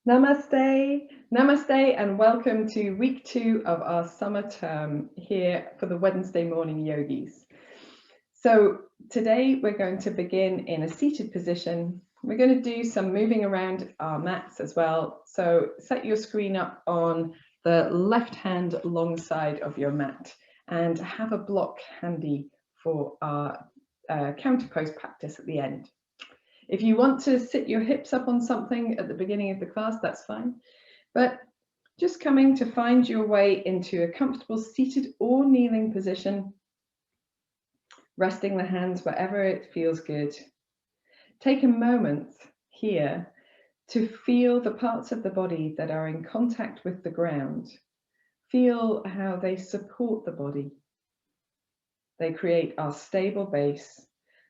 Namaste, namaste, and welcome to week 2 of our summer term here for the Wednesday morning yogis. So today we're going to begin in a seated position. We're going to do some moving around our mats as well. So set your screen up on the left hand long side of your mat and have a block handy for our counter pose practice at the end. If you want to sit your hips up on something at the beginning of the class, that's fine. But just coming to find your way into a comfortable seated or kneeling position, resting the hands wherever it feels good. Take a moment here to feel the parts of the body that are in contact with the ground. Feel how they support the body. They create our stable base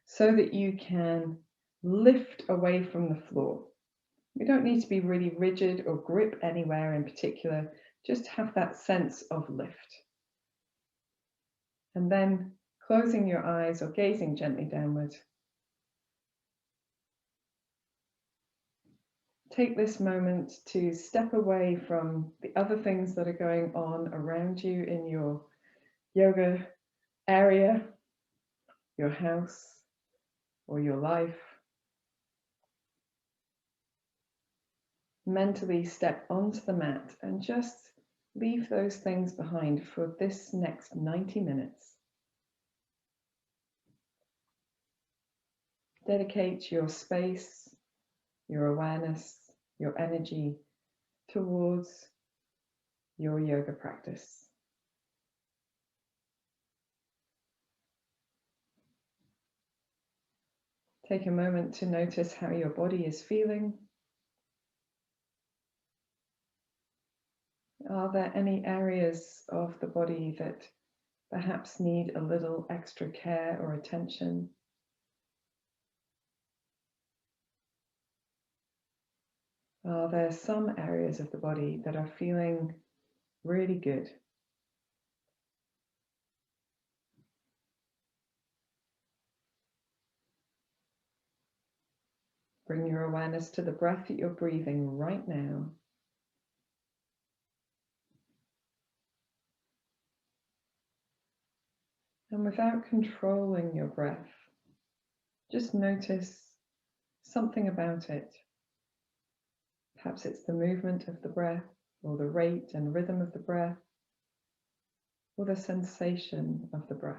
so that you can lift away from the floor. We don't need to be really rigid or grip anywhere in particular, just have that sense of lift. And then closing your eyes or gazing gently downward. Take this moment to step away from the other things that are going on around you in your yoga area, your house, or your life. Mentally step onto the mat and just leave those things behind for this next 90 minutes. Dedicate your space, your awareness, your energy towards your yoga practice. Take a moment to notice how your body is feeling. Are there any areas of the body that perhaps need a little extra care or attention? Are there some areas of the body that are feeling really good? Bring your awareness to the breath that you're breathing right now. And without controlling your breath, just notice something about it. Perhaps it's the movement of the breath, or the rate and rhythm of the breath, or the sensation of the breath.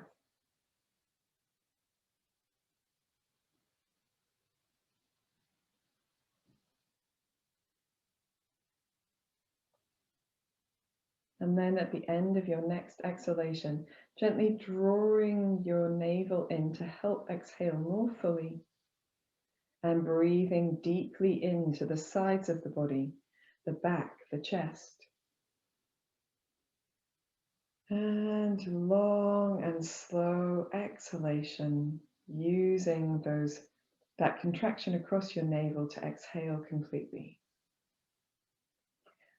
And then at the end of your next exhalation, gently drawing your navel in to help exhale more fully, and breathing deeply into the sides of the body, the back, the chest. And long and slow exhalation, using that contraction across your navel to exhale completely.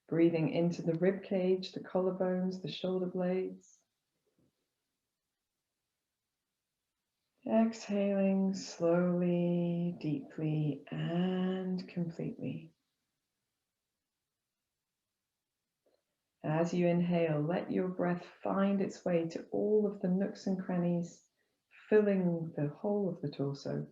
Breathing into the rib cage, the collarbones, the shoulder blades. Exhaling slowly, deeply, and completely. As you inhale, let your breath find its way to all of the nooks and crannies, filling the whole of the torso.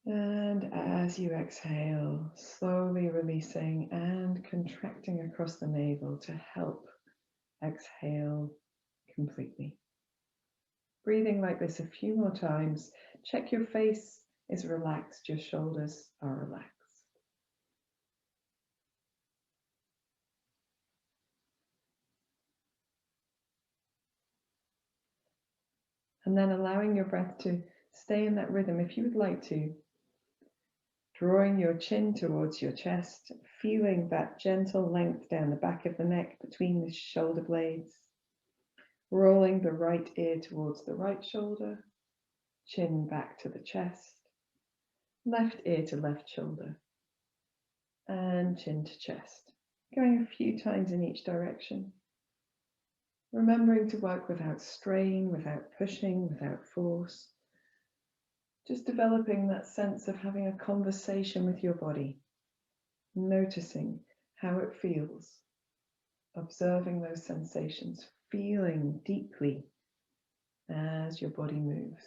And as you exhale, slowly releasing and contracting across the navel to help exhale completely. Breathing like this a few more times. Check your face is relaxed, your shoulders are relaxed. And then allowing your breath to stay in that rhythm if you would like to. Drawing your chin towards your chest, feeling that gentle length down the back of the neck between the shoulder blades. Rolling the right ear towards the right shoulder, chin back to the chest, left ear to left shoulder, and chin to chest. Going a few times in each direction. Remembering to work without strain, without pushing, without force. Just developing that sense of having a conversation with your body, noticing how it feels, observing those sensations, feeling deeply as your body moves.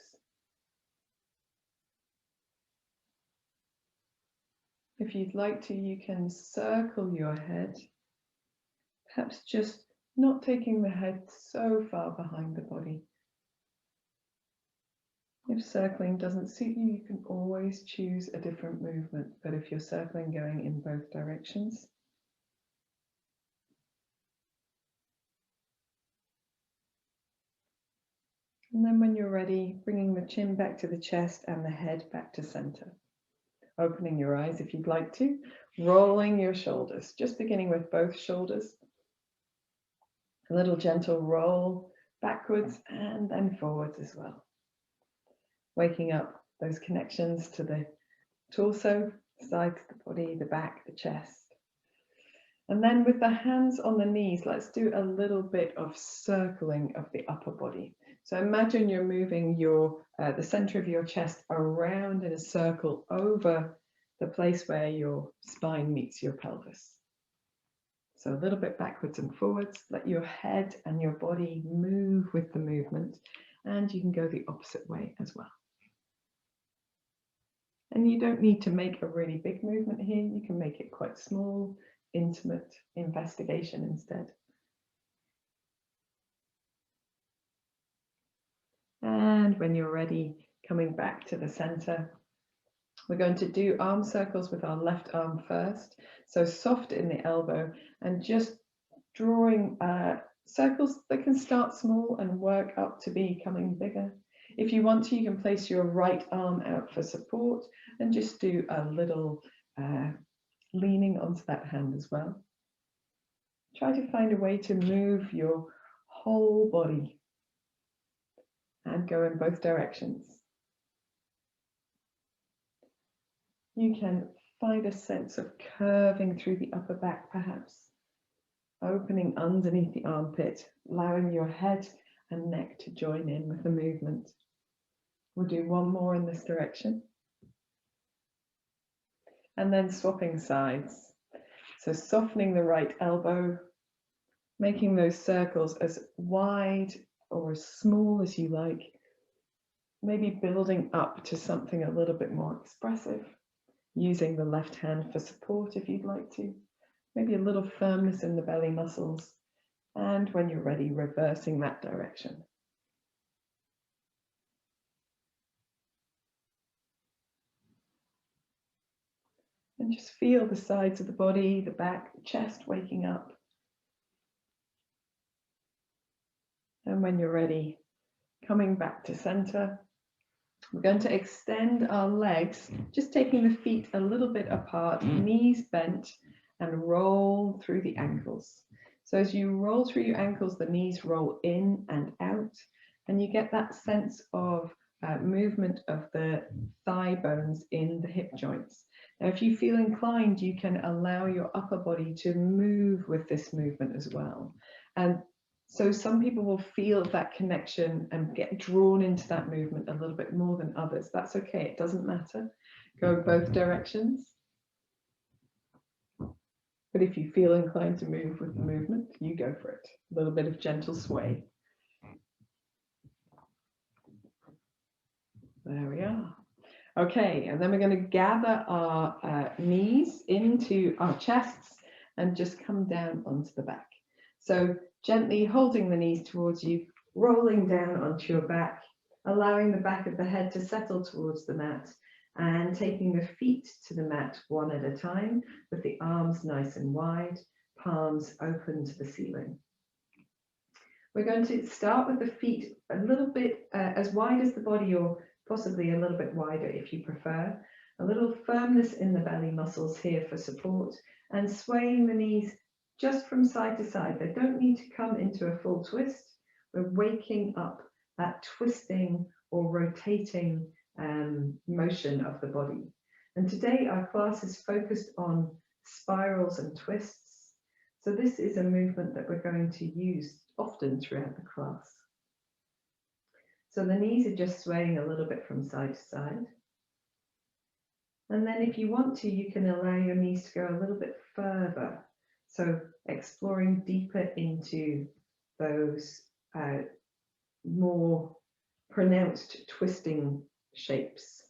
If you'd like to, you can circle your head, perhaps just not taking the head so far behind the body. If circling doesn't suit you, you can always choose a different movement, but if you're circling going in both directions, and then when you're ready, bringing the chin back to the chest and the head back to center. Opening your eyes if you'd like to, rolling your shoulders, just beginning with both shoulders. A little gentle roll backwards and then forwards as well. Waking up those connections to the torso, sides of the body, the back, the chest. And then with the hands on the knees, let's do a little bit of circling of the upper body. So imagine you're moving the center of your chest around in a circle over the place where your spine meets your pelvis. So a little bit backwards and forwards. Let your head and your body move with the movement, and you can go the opposite way as well. And you don't need to make a really big movement here. You can make it quite small, intimate investigation instead. And when you're ready, coming back to the center, we're going to do arm circles with our left arm first. So soft in the elbow and just drawing circles that can start small and work up to becoming bigger. If you want to, you can place your right arm out for support and just do a little leaning onto that hand as well. Try to find a way to move your whole body and go in both directions. You can find a sense of curving through the upper back, perhaps opening underneath the armpit, allowing your head and neck to join in with the movement. We'll do one more in this direction. And then swapping sides. So softening the right elbow, making those circles as wide or as small as you like, maybe building up to something a little bit more expressive, using the left hand for support if you'd like to, maybe a little firmness in the belly muscles, and when you're ready, reversing that direction. And just feel the sides of the body, the back, the chest waking up. And when you're ready, coming back to center, we're going to extend our legs, just taking the feet a little bit apart, knees bent, and roll through the ankles. So as you roll through your ankles, the knees roll in and out, and you get that sense of movement of the thigh bones in the hip joints. Now, if you feel inclined, you can allow your upper body to move with this movement as well. And so some people will feel that connection and get drawn into that movement a little bit more than others. That's okay, it doesn't matter. Go both directions. But if you feel inclined to move with the movement, you go for it. A little bit of gentle sway. There we are. Okay, and then we're going to gather our knees into our chests and just come down onto the back. So gently holding the knees towards you, rolling down onto your back, allowing the back of the head to settle towards the mat, and taking the feet to the mat one at a time with the arms nice and wide, palms open to the ceiling. We're going to start with the feet a little bit as wide as the body, or possibly a little bit wider if you prefer. A little firmness in the belly muscles here for support, and swaying the knees just from side to side. They don't need to come into a full twist. We're waking up that twisting or rotating motion of the body. And today our class is focused on spirals and twists. So this is a movement that we're going to use often throughout the class. So the knees are just swaying a little bit from side to side. And then if you want to, you can allow your knees to go a little bit further. So exploring deeper into those more pronounced twisting shapes.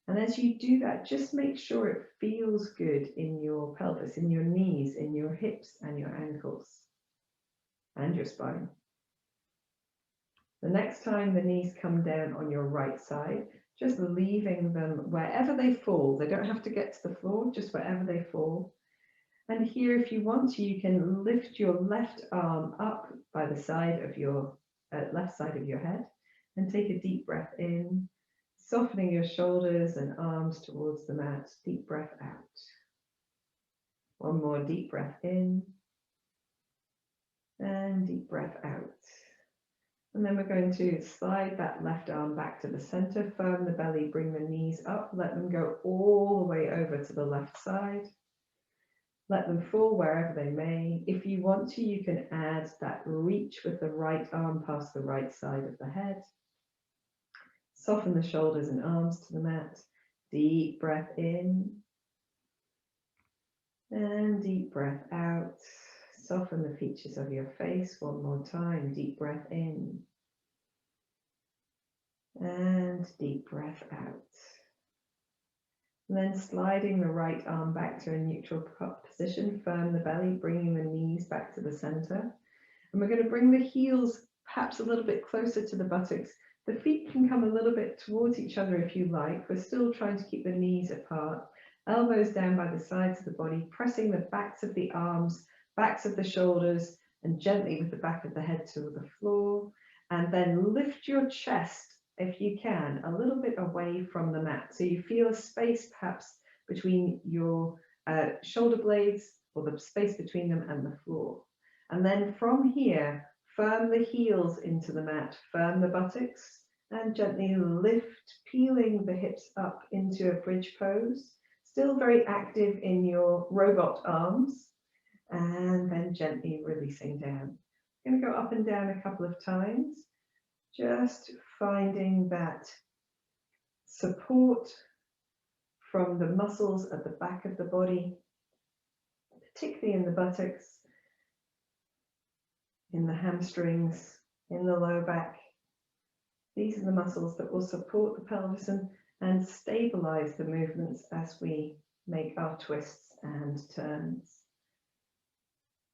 And as you do that, just make sure it feels good in your pelvis, in your knees, in your hips and your ankles and your spine. The next time the knees come down on your right side, just leaving them wherever they fall. They don't have to get to the floor, just wherever they fall. And here, if you want to, you can lift your left arm up by the side of your left side of your head and take a deep breath in, softening your shoulders and arms towards the mat. Deep breath out. One more deep breath in and deep breath out. And then we're going to slide that left arm back to the center, firm the belly, bring the knees up, let them go all the way over to the left side. Let them fall wherever they may. If you want to, you can add that reach with the right arm past the right side of the head. Soften the shoulders and arms to the mat. Deep breath in and deep breath out. Soften the features of your face one more time. Deep breath in and deep breath out. And then sliding the right arm back to a neutral position, firm the belly, bringing the knees back to the center. And we're going to bring the heels perhaps a little bit closer to the buttocks. The feet can come a little bit towards each other if you like. We're still trying to keep the knees apart. Elbows down by the sides of the body, pressing the backs of the arms, backs of the shoulders, and gently with the back of the head to the floor. And then lift your chest, if you can, a little bit away from the mat. So you feel a space perhaps between your shoulder blades, or the space between them and the floor. And then from here, firm the heels into the mat, firm the buttocks, and gently lift, peeling the hips up into a bridge pose. Still very active in your robot arms. And then gently releasing down. I'm going to go up and down a couple of times, just finding that support from the muscles at the back of the body, particularly in the buttocks, in the hamstrings, in the low back. These are the muscles that will support the pelvis and stabilize the movements as we make our twists and turns.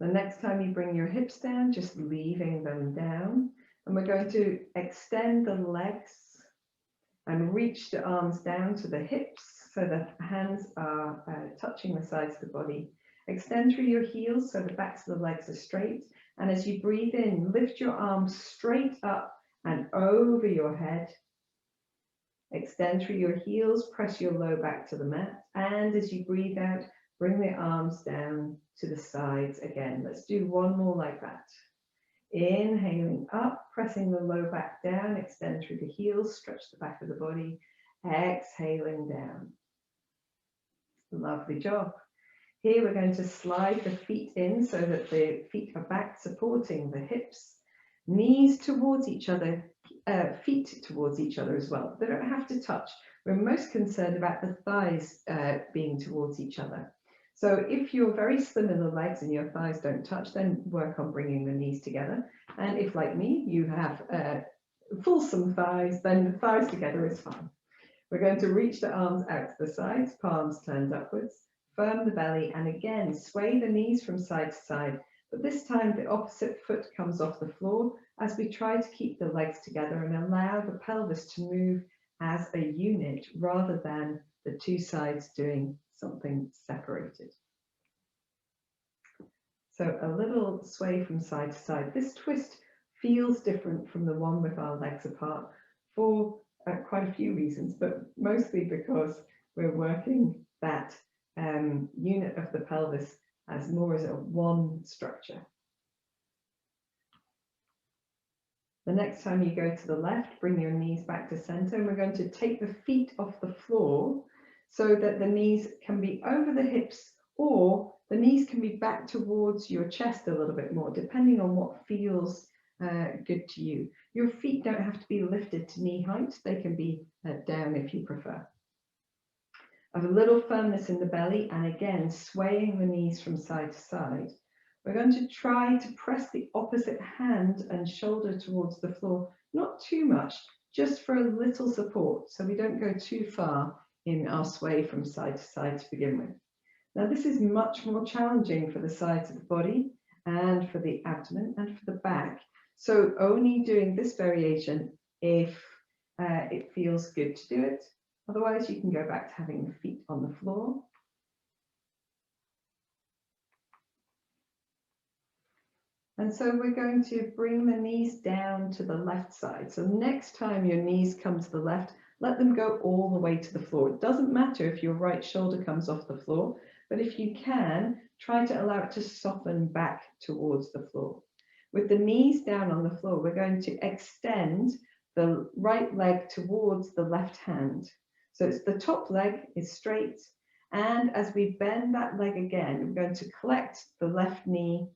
The next time you bring your hips down, just leaving them down. And we're going to extend the legs and reach the arms down to the hips so that the hands are touching the sides of the body. Extend through your heels so the backs of the legs are straight. And as you breathe in, lift your arms straight up and over your head. Extend through your heels, press your low back to the mat. And as you breathe out, bring the arms down to the sides again. Let's do one more like that. Inhaling up, pressing the low back down, extend through the heels, stretch the back of the body. Exhaling down. Lovely job. Here we're going to slide the feet in so that the feet are back, supporting the hips, knees towards each other, feet towards each other as well. They don't have to touch. We're most concerned about the thighs being towards each other. So if you're very slim in the legs and your thighs don't touch, then work on bringing the knees together. And if, like me, you have fulsome thighs, then the thighs together is fine. We're going to reach the arms out to the sides, palms turned upwards, firm the belly, and again, sway the knees from side to side. But this time, the opposite foot comes off the floor as we try to keep the legs together and allow the pelvis to move as a unit rather than the two sides doing something separated. So a little sway from side to side. This twist feels different from the one with our legs apart for quite a few reasons, but mostly because we're working that unit of the pelvis as more as a one structure. The next time you go to the left, bring your knees back to center, and we're going to take the feet off the floor so that the knees can be over the hips, or the knees can be back towards your chest a little bit more, depending on what feels good to you. Your feet don't have to be lifted to knee height. They can be down if you prefer. of a little firmness in the belly, and again, swaying the knees from side to side. We're going to try to press the opposite hand and shoulder towards the floor, not too much, just for a little support, so we don't go too far in our sway from side to side to begin with. Now, this is much more challenging for the sides of the body and for the abdomen and for the back. So only doing this variation if it feels good to do it. Otherwise, you can go back to having the feet on the floor. And so we're going to bring the knees down to the left side. So next time your knees come to the left, let them go all the way to the floor. It doesn't matter if your right shoulder comes off the floor, but if you can, try to allow it to soften back towards the floor. With the knees down on the floor, we're going to extend the right leg towards the left hand. So it's the top leg is straight, and as we bend that leg again, we're going to collect the left knee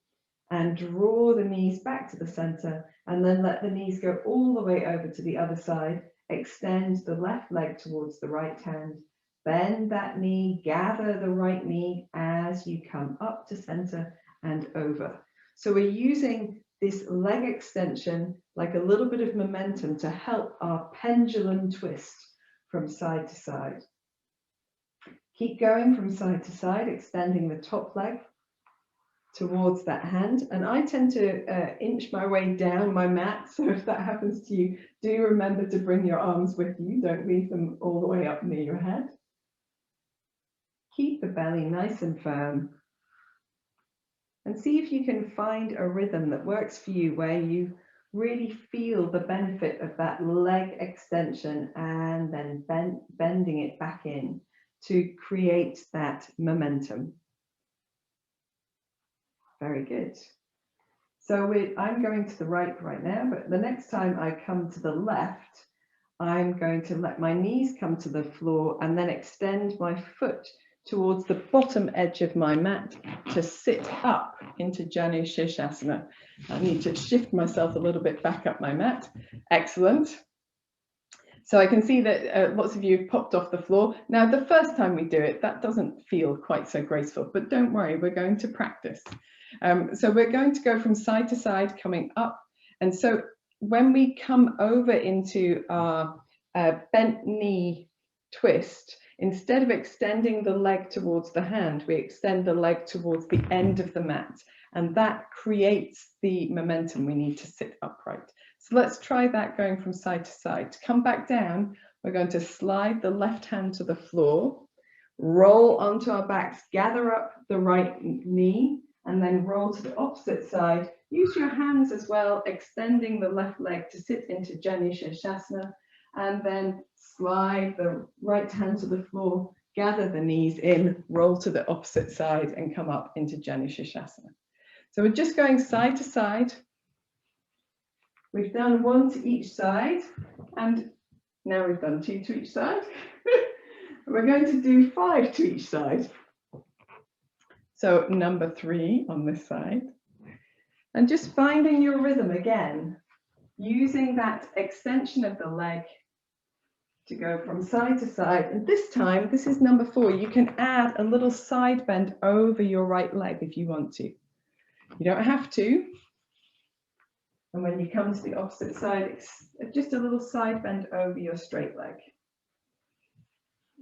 and draw the knees back to the center, and then let the knees go all the way over to the other side. Extend the left leg towards the right hand, bend that knee, gather the right knee as you come up to center and over. So we're using this leg extension like a little bit of momentum to help our pendulum twist from side to side. Keep going from side to side, extending the top leg towards that hand, and I tend to inch my way down my mat, so if that happens to you, do remember to bring your arms with you, don't leave them all the way up near your head. Keep the belly nice and firm, and see if you can find a rhythm that works for you, where you really feel the benefit of that leg extension and then bending it back in to create that momentum. Very good. So I'm going to the right now, but the next time I come to the left, I'm going to let my knees come to the floor and then extend my foot towards the bottom edge of my mat to sit up into Janu Shirshasana. I need to shift myself a little bit back up my mat. Excellent. So I can see that lots of you have popped off the floor. Now, the first time we do it, that doesn't feel quite so graceful, but don't worry, we're going to practice. So we're going to go from side to side, coming up. And so when we come over into our bent knee twist, instead of extending the leg towards the hand, we extend the leg towards the end of the mat. And that creates the momentum we need to sit upright. So let's try that going from side to side. To come back down, we're going to slide the left hand to the floor, roll onto our backs, gather up the right knee, and then roll to the opposite side. Use your hands as well, extending the left leg to sit into Janu Shirshasana, and then slide the right hand to the floor, gather the knees in, roll to the opposite side, and come up into Janu Shirshasana. So we're just going side to side. We've done one to each side, and now we've done 2 to each side. We're going to do 5 to each side. So number 3 on this side. And just finding your rhythm again, using that extension of the leg to go from side to side. And this time, this is number 4, you can add a little side bend over your right leg if you want to. You don't have to. And when you come to the opposite side, it's just a little side bend over your straight leg.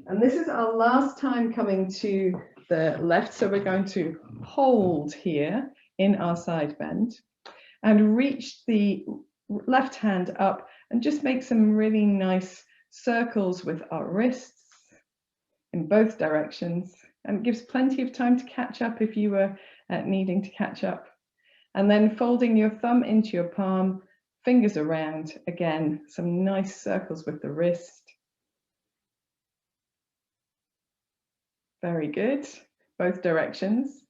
And this is our last time coming to the left. So we're going to hold here in our side bend and reach the left hand up and just make some really nice circles with our wrists in both directions. And it gives plenty of time to catch up if you were needing to catch up. And then folding your thumb into your palm, fingers around, again, some nice circles with the wrist. Very good, both directions.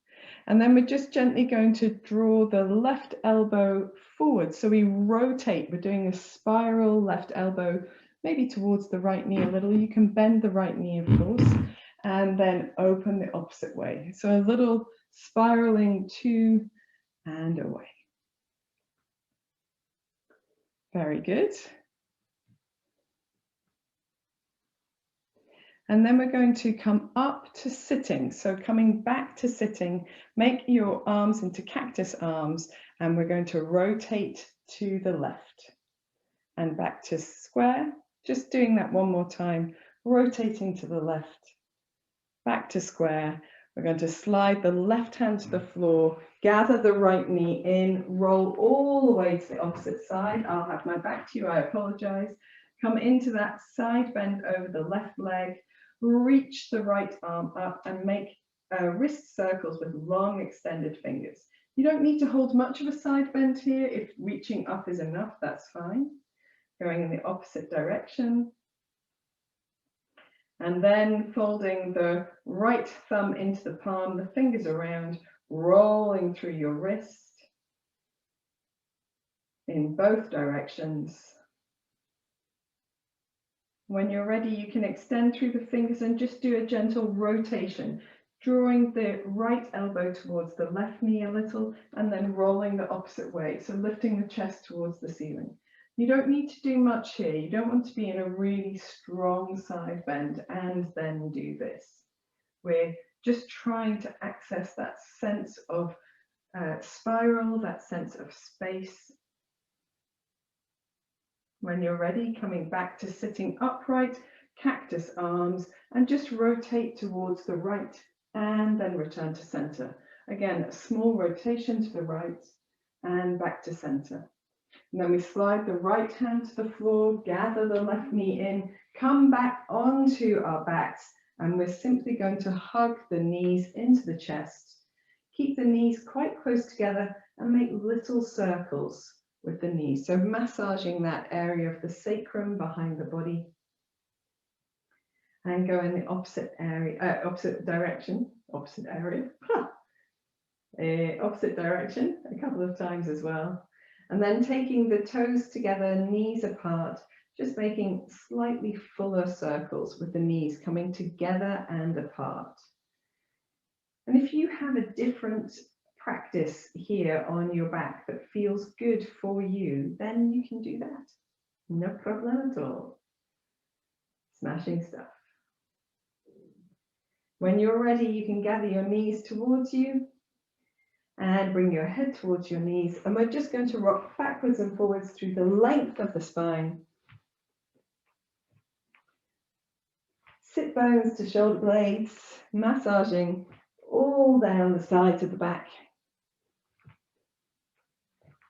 And then we're just gently going to draw the left elbow forward. So we rotate, we're doing a spiral left elbow, maybe towards the right knee a little. You can bend the right knee, of course, and then open the opposite way. So a little spiraling to and away. Very good. And then we're going to come up to sitting. So coming back to sitting, make your arms into cactus arms, and we're going to rotate to the left and back to square. Just doing that one more time, rotating to the left, back to square. We're going to slide the left hand to the floor, gather the right knee in, roll all the way to the opposite side. I'll have my back to you, I apologize. Come into that side bend over the left leg, reach the right arm up and make wrist circles with long extended fingers. You don't need to hold much of a side bend here. If reaching up is enough, that's fine. Going in the opposite direction. And then folding the right thumb into the palm, the fingers around, rolling through your wrist in both directions. When you're ready, you can extend through the fingers and just do a gentle rotation, drawing the right elbow towards the left knee a little and then rolling the opposite way. So lifting the chest towards the ceiling. You don't need to do much here. You don't want to be in a really strong side bend and then do this. We're just trying to access that sense of spiral, that sense of space. When you're ready, coming back to sitting upright, cactus arms, and just rotate towards the right and then return to center. Again, a small rotation to the right and back to center. And then we slide the right hand to the floor, gather the left knee in, come back onto our backs, and we're simply going to hug the knees into the chest. Keep the knees quite close together and make little circles with the knees. So massaging that area of the sacrum behind the body. And go in the opposite area, opposite direction a couple of times as well. And then taking the toes together, knees apart, just making slightly fuller circles with the knees coming together and apart. And if you have a different practice here on your back that feels good for you, then you can do that. No problem at all. Smashing stuff. When you're ready, you can gather your knees towards you and bring your head towards your knees. And we're just going to rock backwards and forwards through the length of the spine. Sit bones to shoulder blades, massaging all down the sides of the back.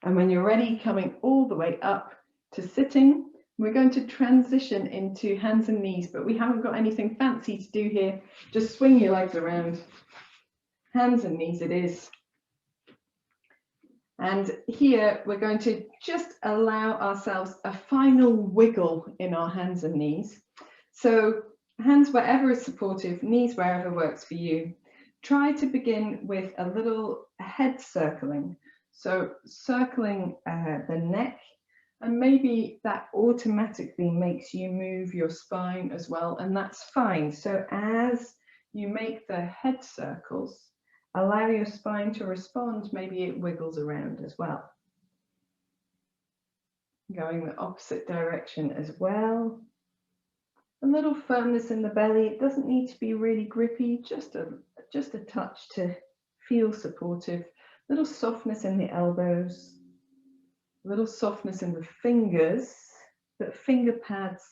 And when you're ready, coming all the way up to sitting, we're going to transition into hands and knees, but we haven't got anything fancy to do here. Just swing your legs around. Hands and knees it is. And here we're going to just allow ourselves a final wiggle in our hands and knees. So hands wherever is supportive, knees wherever works for you. Try to begin with a little head circling. So circling the neck, and maybe that automatically makes you move your spine as well, and that's fine. So as you make the head circles, allow your spine to respond, maybe it wiggles around as well. Going the opposite direction as well. A little firmness in the belly. It doesn't need to be really grippy, just a touch to feel supportive. Little softness in the elbows. A little softness in the fingers, but finger pads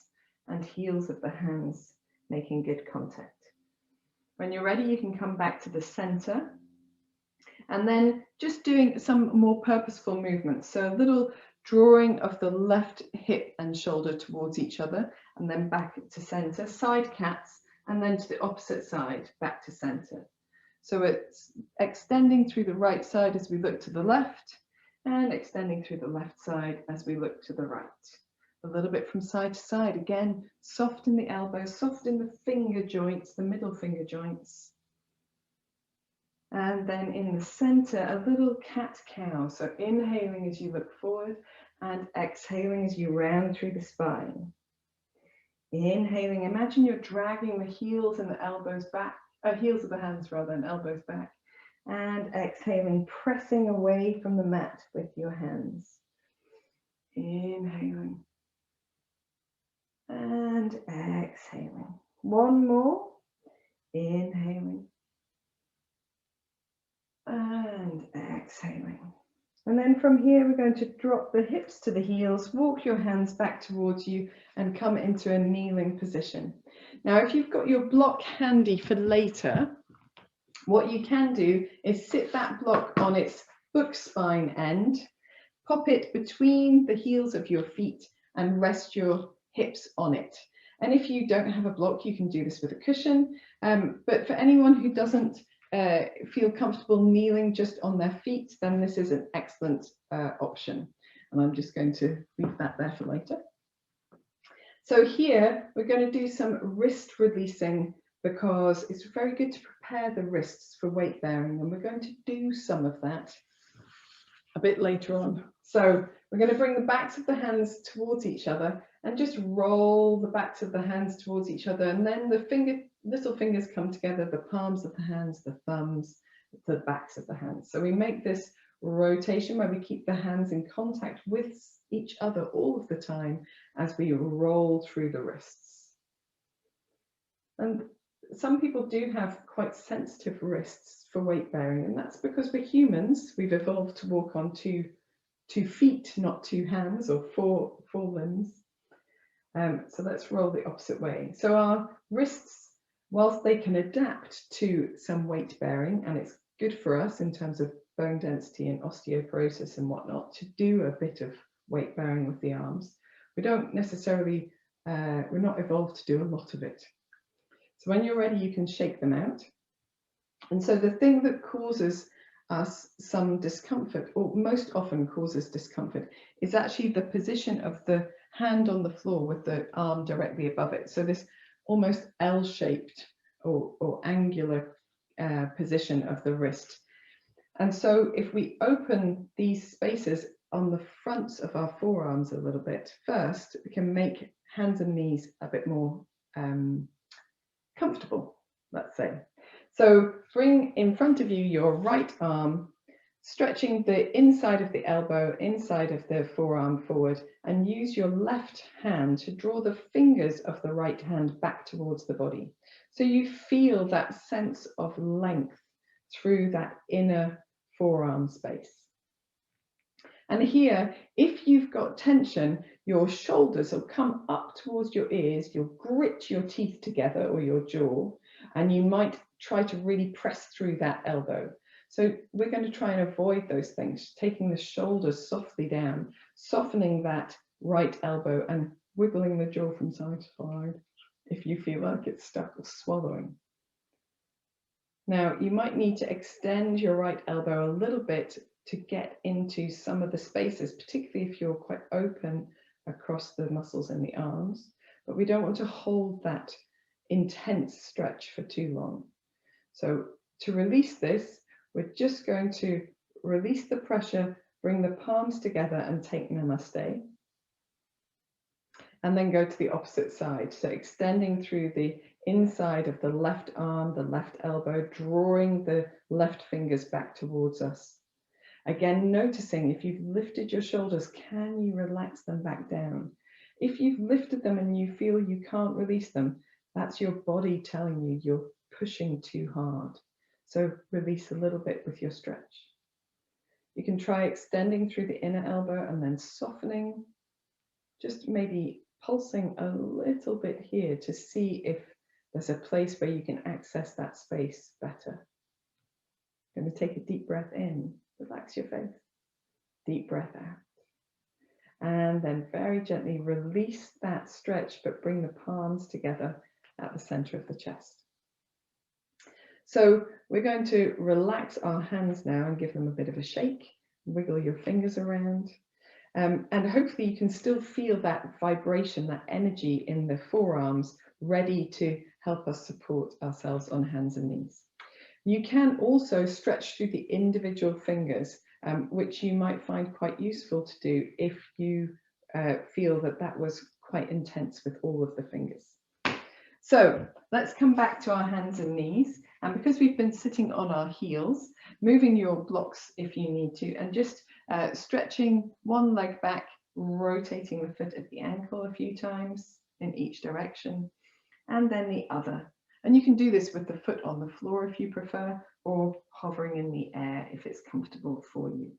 and heels of the hands making good contact. When you're ready, you can come back to the center and then just doing some more purposeful movements. So a little drawing of the left hip and shoulder towards each other and then back to center, side cats, and then to the opposite side, back to center. So it's extending through the right side as we look to the left and extending through the left side as we look to the right. A little bit from side to side. Again, soft in the elbows, soft in the finger joints, the middle finger joints. And then in the center, a little cat-cow. So inhaling as you look forward and exhaling as you round through the spine. Inhaling, imagine you're dragging the heels and the elbows back, heels of the hands rather, and elbows back. And exhaling, pressing away from the mat with your hands. Inhaling. And exhaling. One more. Inhaling. And exhaling. And then from here, we're going to drop the hips to the heels, walk your hands back towards you and come into a kneeling position. Now, if you've got your block handy for later, what you can do is sit that block on its book spine end, pop it between the heels of your feet and rest your hips on it. And if you don't have a block, you can do this with a cushion. But for anyone who doesn't feel comfortable kneeling just on their feet, then this is an excellent option. And I'm just going to leave that there for later. So here we're going to do some wrist releasing because it's very good to prepare the wrists for weight bearing, and we're going to do some of that a bit later on. So we're going to bring the backs of the hands towards each other and just roll the backs of the hands towards each other, and then the little fingers come together, the palms of the hands, the thumbs, the backs of the hands. So we make this rotation where we keep the hands in contact with each other all of the time as we roll through the wrists. And some people do have quite sensitive wrists for weight bearing, and that's because we're humans. We've evolved to walk on two feet, not two hands or four limbs. So let's roll the opposite way. So our wrists, whilst they can adapt to some weight bearing, and it's good for us in terms of bone density and osteoporosis and whatnot, to do a bit of weight bearing with the arms, we don't necessarily, we're not evolved to do a lot of it. So when you're ready, you can shake them out. And so the thing that causes us some discomfort, or most often causes discomfort, is actually the position of the hand on the floor with the arm directly above it. So this almost L-shaped or angular position of the wrist. And so if we open these spaces on the fronts of our forearms a little bit first, we can make hands and knees a bit more comfortable, let's say. So bring in front of you your right arm, stretching the inside of the elbow, inside of the forearm forward, and use your left hand to draw the fingers of the right hand back towards the body. So you feel that sense of length through that inner forearm space. And here, if you've got tension, your shoulders will come up towards your ears, you'll grit your teeth together or your jaw, and you might try to really press through that elbow. So we're going to try and avoid those things, taking the shoulders softly down, softening that right elbow and wiggling the jaw from side to side if you feel like it's stuck or swallowing. Now, you might need to extend your right elbow a little bit to get into some of the spaces, particularly if you're quite open across the muscles in the arms, but we don't want to hold that intense stretch for too long. So to release this, we're just going to release the pressure, bring the palms together and take Namaste. And then go to the opposite side. So extending through the inside of the left arm, the left elbow, drawing the left fingers back towards us. Again, noticing if you've lifted your shoulders, can you relax them back down? If you've lifted them and you feel you can't release them, that's your body telling you you're pushing too hard. So release a little bit with your stretch. You can try extending through the inner elbow and then softening, just maybe pulsing a little bit here to see if there's a place where you can access that space better. I'm going to take a deep breath in, relax your face, deep breath out. And then very gently release that stretch, but bring the palms together at the center of the chest. So we're going to relax our hands now and give them a bit of a shake, wiggle your fingers around. And hopefully you can still feel that vibration, that energy in the forearms, ready to help us support ourselves on hands and knees. You can also stretch through the individual fingers, which you might find quite useful to do if you feel that that was quite intense with all of the fingers. So let's come back to our hands and knees. And because we've been sitting on our heels, moving your blocks if you need to, and just stretching one leg back, rotating the foot at the ankle a few times in each direction. and then the other. And you can do this with the foot on the floor if you prefer, or hovering in the air if it's comfortable for you.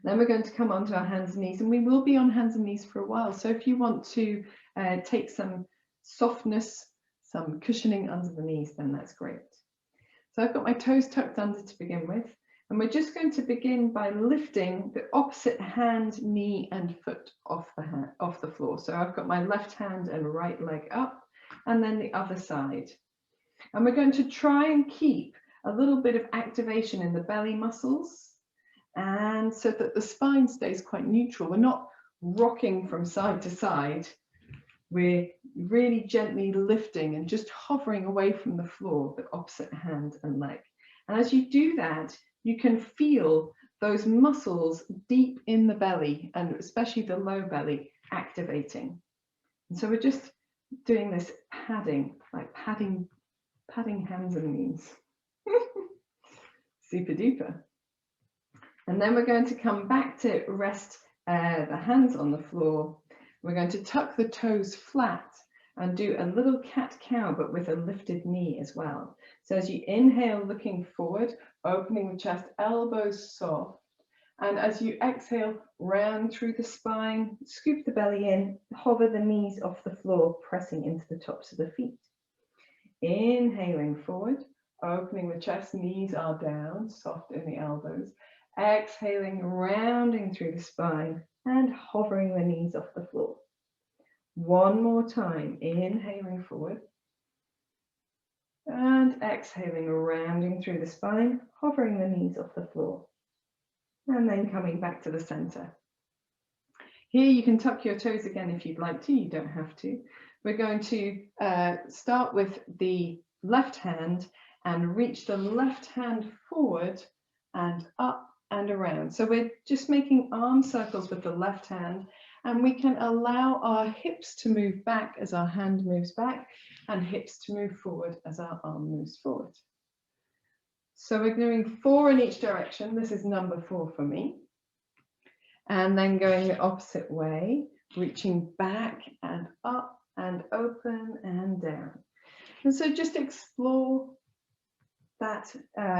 Then we're going to come onto our hands and knees, and we will be on hands and knees for a while. So if you want to take some softness, some cushioning under the knees, then that's great. So I've got my toes tucked under to begin with, and we're just going to begin by lifting the opposite hand, knee and foot off the floor. So I've got my left hand and right leg up, and then the other side. And we're going to try and keep a little bit of activation in the belly muscles, and so that the spine stays quite neutral. We're not rocking from side to side. We're really gently lifting and just hovering away from the floor, the opposite hand and leg. And as you do that, you can feel those muscles deep in the belly, and especially the low belly, activating. And so we're just doing this padding, like padding hands and knees. Super duper. And then we're going to come back to rest the hands on the floor. We're going to tuck the toes flat and do a little cat-cow, but with a lifted knee as well. So as you inhale, looking forward, opening the chest, elbows soft. And as you exhale, round through the spine, scoop the belly in, hover the knees off the floor, pressing into the tops of the feet. Inhaling forward, opening the chest, knees are down, soft in the elbows. Exhaling, rounding through the spine and hovering the knees off the floor. One more time, inhaling forward and exhaling, rounding through the spine, hovering the knees off the floor, and then coming back to the center. Here you can tuck your toes again if you'd like to, you don't have to. We're going to start with the left hand and reach the left hand forward and up and around. So we're just making arm circles with the left hand, and we can allow our hips to move back as our hand moves back, and hips to move forward as our arm moves forward. So we're doing 4 in each direction. This is number 4 for me. And then going the opposite way, reaching back and up and open and down. And so just explore that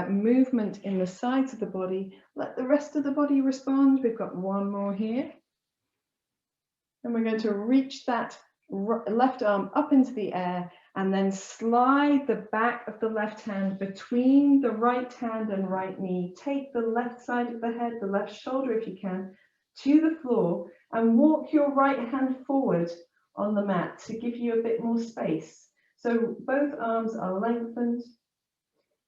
movement in the sides of the body. Let the rest of the body respond. We've got one more here. And we're going to reach that left arm up into the air and then slide the back of the left hand between the right hand and right knee. Take the left side of the head, the left shoulder if you can, to the floor, and walk your right hand forward on the mat to give you a bit more space. So both arms are lengthened.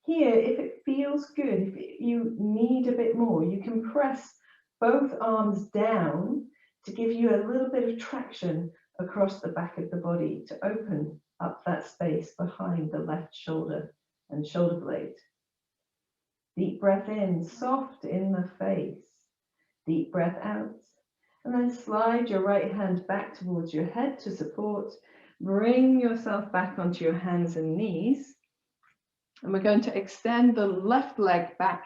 Here, if it feels good, if you need a bit more, you can press both arms down to give you a little bit of traction across the back of the body to open up that space behind the left shoulder and shoulder blade. Deep breath in, soft in the face. Deep breath out, and then slide your right hand back towards your head to support. Bring yourself back onto your hands and knees. And we're going to extend the left leg back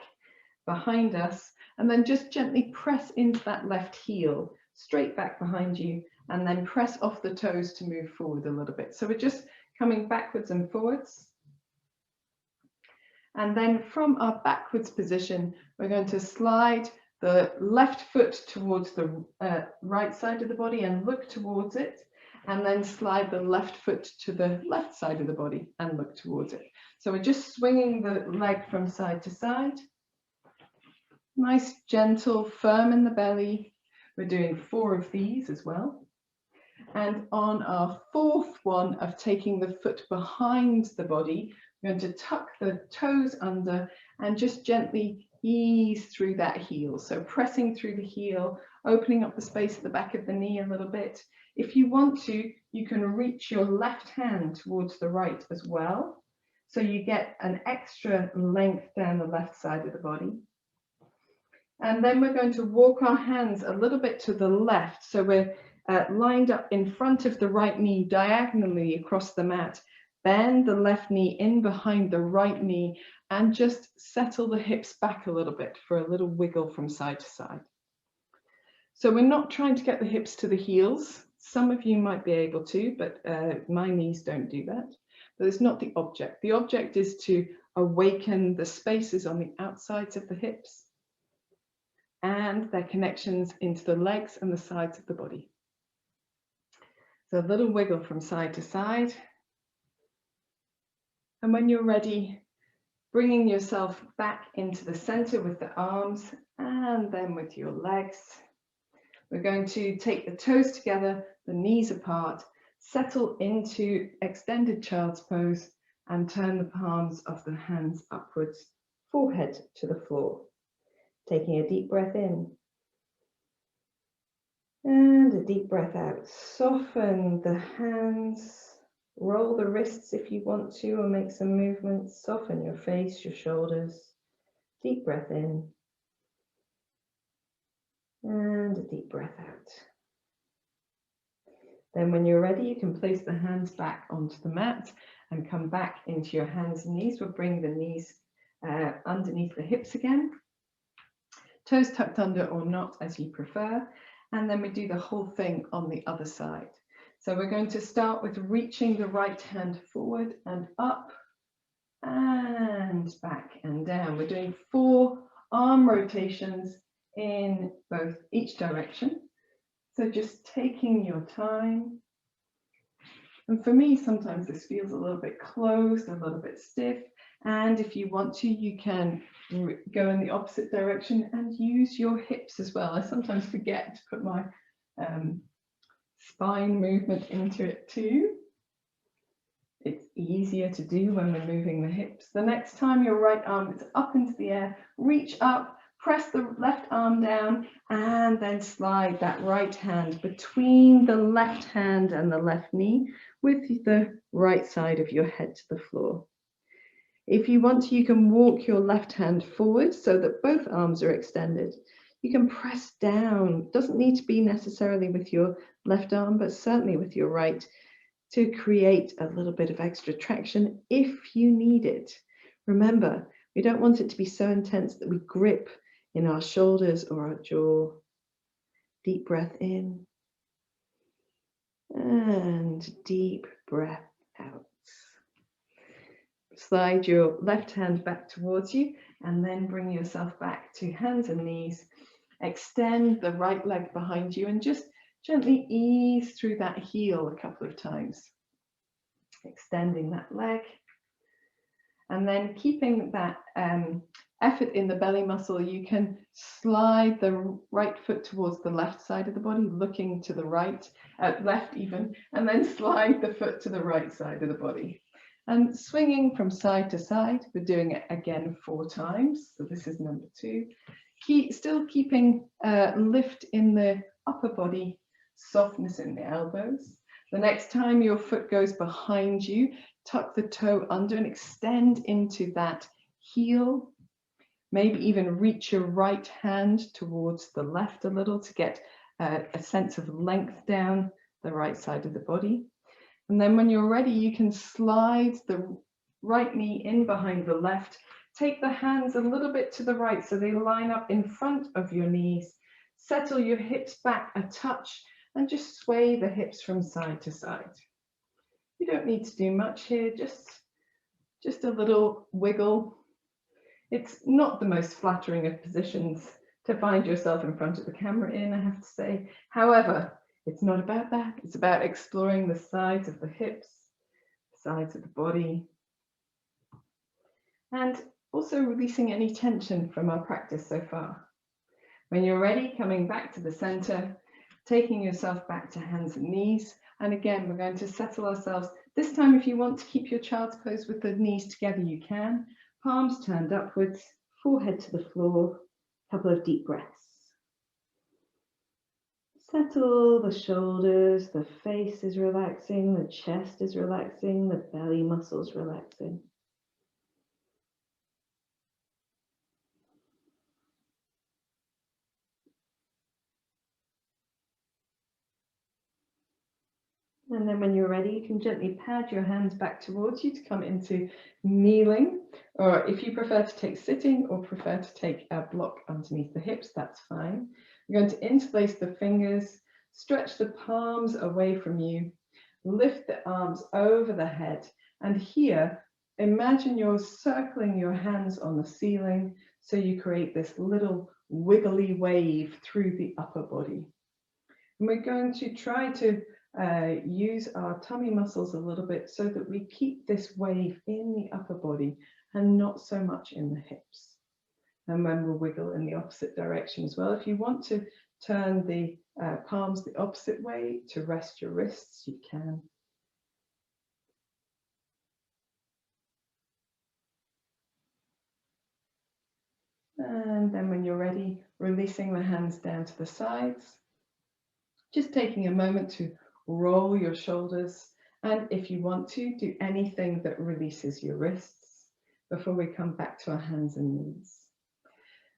behind us, and then just gently press into that left heel, straight back behind you, and then press off the toes to move forward a little bit. So we're just coming backwards and forwards. And then from our backwards position, we're going to slide the left foot towards the right side of the body and look towards it, and then slide the left foot to the left side of the body and look towards it. So we're just swinging the leg from side to side. Nice, gentle, firm in the belly. We're doing 4 of these as well. And on our 4th one of taking the foot behind the body, we're going to tuck the toes under and just gently ease through that heel. So pressing through the heel, opening up the space at the back of the knee a little bit. If you want to, you can reach your left hand towards the right as well. So you get an extra length down the left side of the body. And then we're going to walk our hands a little bit to the left. So we're lined up in front of the right knee, diagonally across the mat. Bend the left knee in behind the right knee and just settle the hips back a little bit for a little wiggle from side to side. So we're not trying to get the hips to the heels. Some of you might be able to, but my knees don't do that. But it's not the object. The object is to awaken the spaces on the outsides of the hips and their connections into the legs and the sides of the body. So a little wiggle from side to side. And when you're ready, bringing yourself back into the center with the arms and then with your legs. We're going to take the toes together, the knees apart, settle into extended child's pose and turn the palms of the hands upwards, forehead to the floor. Taking a deep breath in and a deep breath out. Soften the hands, roll the wrists if you want to, or make some movements. Soften your face, your shoulders. Deep breath in and a deep breath out. Then when you're ready, you can place the hands back onto the mat and come back into your hands and knees. We'll bring the knees underneath the hips again. Toes tucked under or not, as you prefer. And then we do the whole thing on the other side. So we're going to start with reaching the right hand forward and up and back and down. We're doing 4 arm rotations in each direction. So just taking your time. And for me, sometimes this feels a little bit closed, a little bit stiff. And if you want to, you can go in the opposite direction and use your hips as well. I sometimes forget to put my spine movement into it too. It's easier to do when we're moving the hips. The next time your right arm is up into the air, reach up, press the left arm down, and then slide that right hand between the left hand and the left knee with the right side of your head to the floor. If you want to, you can walk your left hand forward so that both arms are extended. You can press down. It doesn't need to be necessarily with your left arm, but certainly with your right, to create a little bit of extra traction if you need it. Remember, we don't want it to be so intense that we grip in our shoulders or our jaw. Deep breath in and deep breath out. Slide your left hand back towards you and then bring yourself back to hands and knees. Extend the right leg behind you and just gently ease through that heel a couple of times. Extending that leg. And then keeping that effort in the belly muscle, you can slide the right foot towards the left side of the body, looking to the right, left even, and then slide the foot to the right side of the body. And swinging from side to side, we're doing it again 4 times. So this is number 2. Still keeping lift in the upper body, softness in the elbows. The next time your foot goes behind you, tuck the toe under and extend into that heel. Maybe even reach your right hand towards the left a little to get a sense of length down the right side of the body. And then when you're ready, you can slide the right knee in behind the left. Take the hands a little bit to the right so they line up in front of your knees. Settle your hips back a touch and just sway the hips from side to side. You don't need to do much here, just a little wiggle. It's not the most flattering of positions to find yourself in front of the camera in, I have to say. However, it's not about that. It's about exploring the sides of the hips, sides of the body, and also releasing any tension from our practice so far. When you're ready, coming back to the center, taking yourself back to hands and knees. And again, we're going to settle ourselves. This time, if you want to keep your child's pose with the knees together, you can. Palms turned upwards, forehead to the floor, a couple of deep breaths. Settle the shoulders, the face is relaxing, the chest is relaxing, the belly muscles relaxing. And then when you're ready, you can gently pad your hands back towards you to come into kneeling, or if you prefer to take sitting or prefer to take a block underneath the hips, that's fine. We're going to interlace the fingers, Stretch the palms away from you. Lift the arms over the head. And here, imagine you're circling your hands on the ceiling so you create this little wiggly wave through the upper body. And we're going to try to use our tummy muscles a little bit so that we keep this wave in the upper body and not so much in the hips. And then we'll wiggle in the opposite direction as well. If you want to turn the palms the opposite way to rest your wrists, you can. And then when you're ready, releasing the hands down to the sides. Just taking a moment to roll your shoulders. And if you want to, do anything that releases your wrists before we come back to our hands and knees.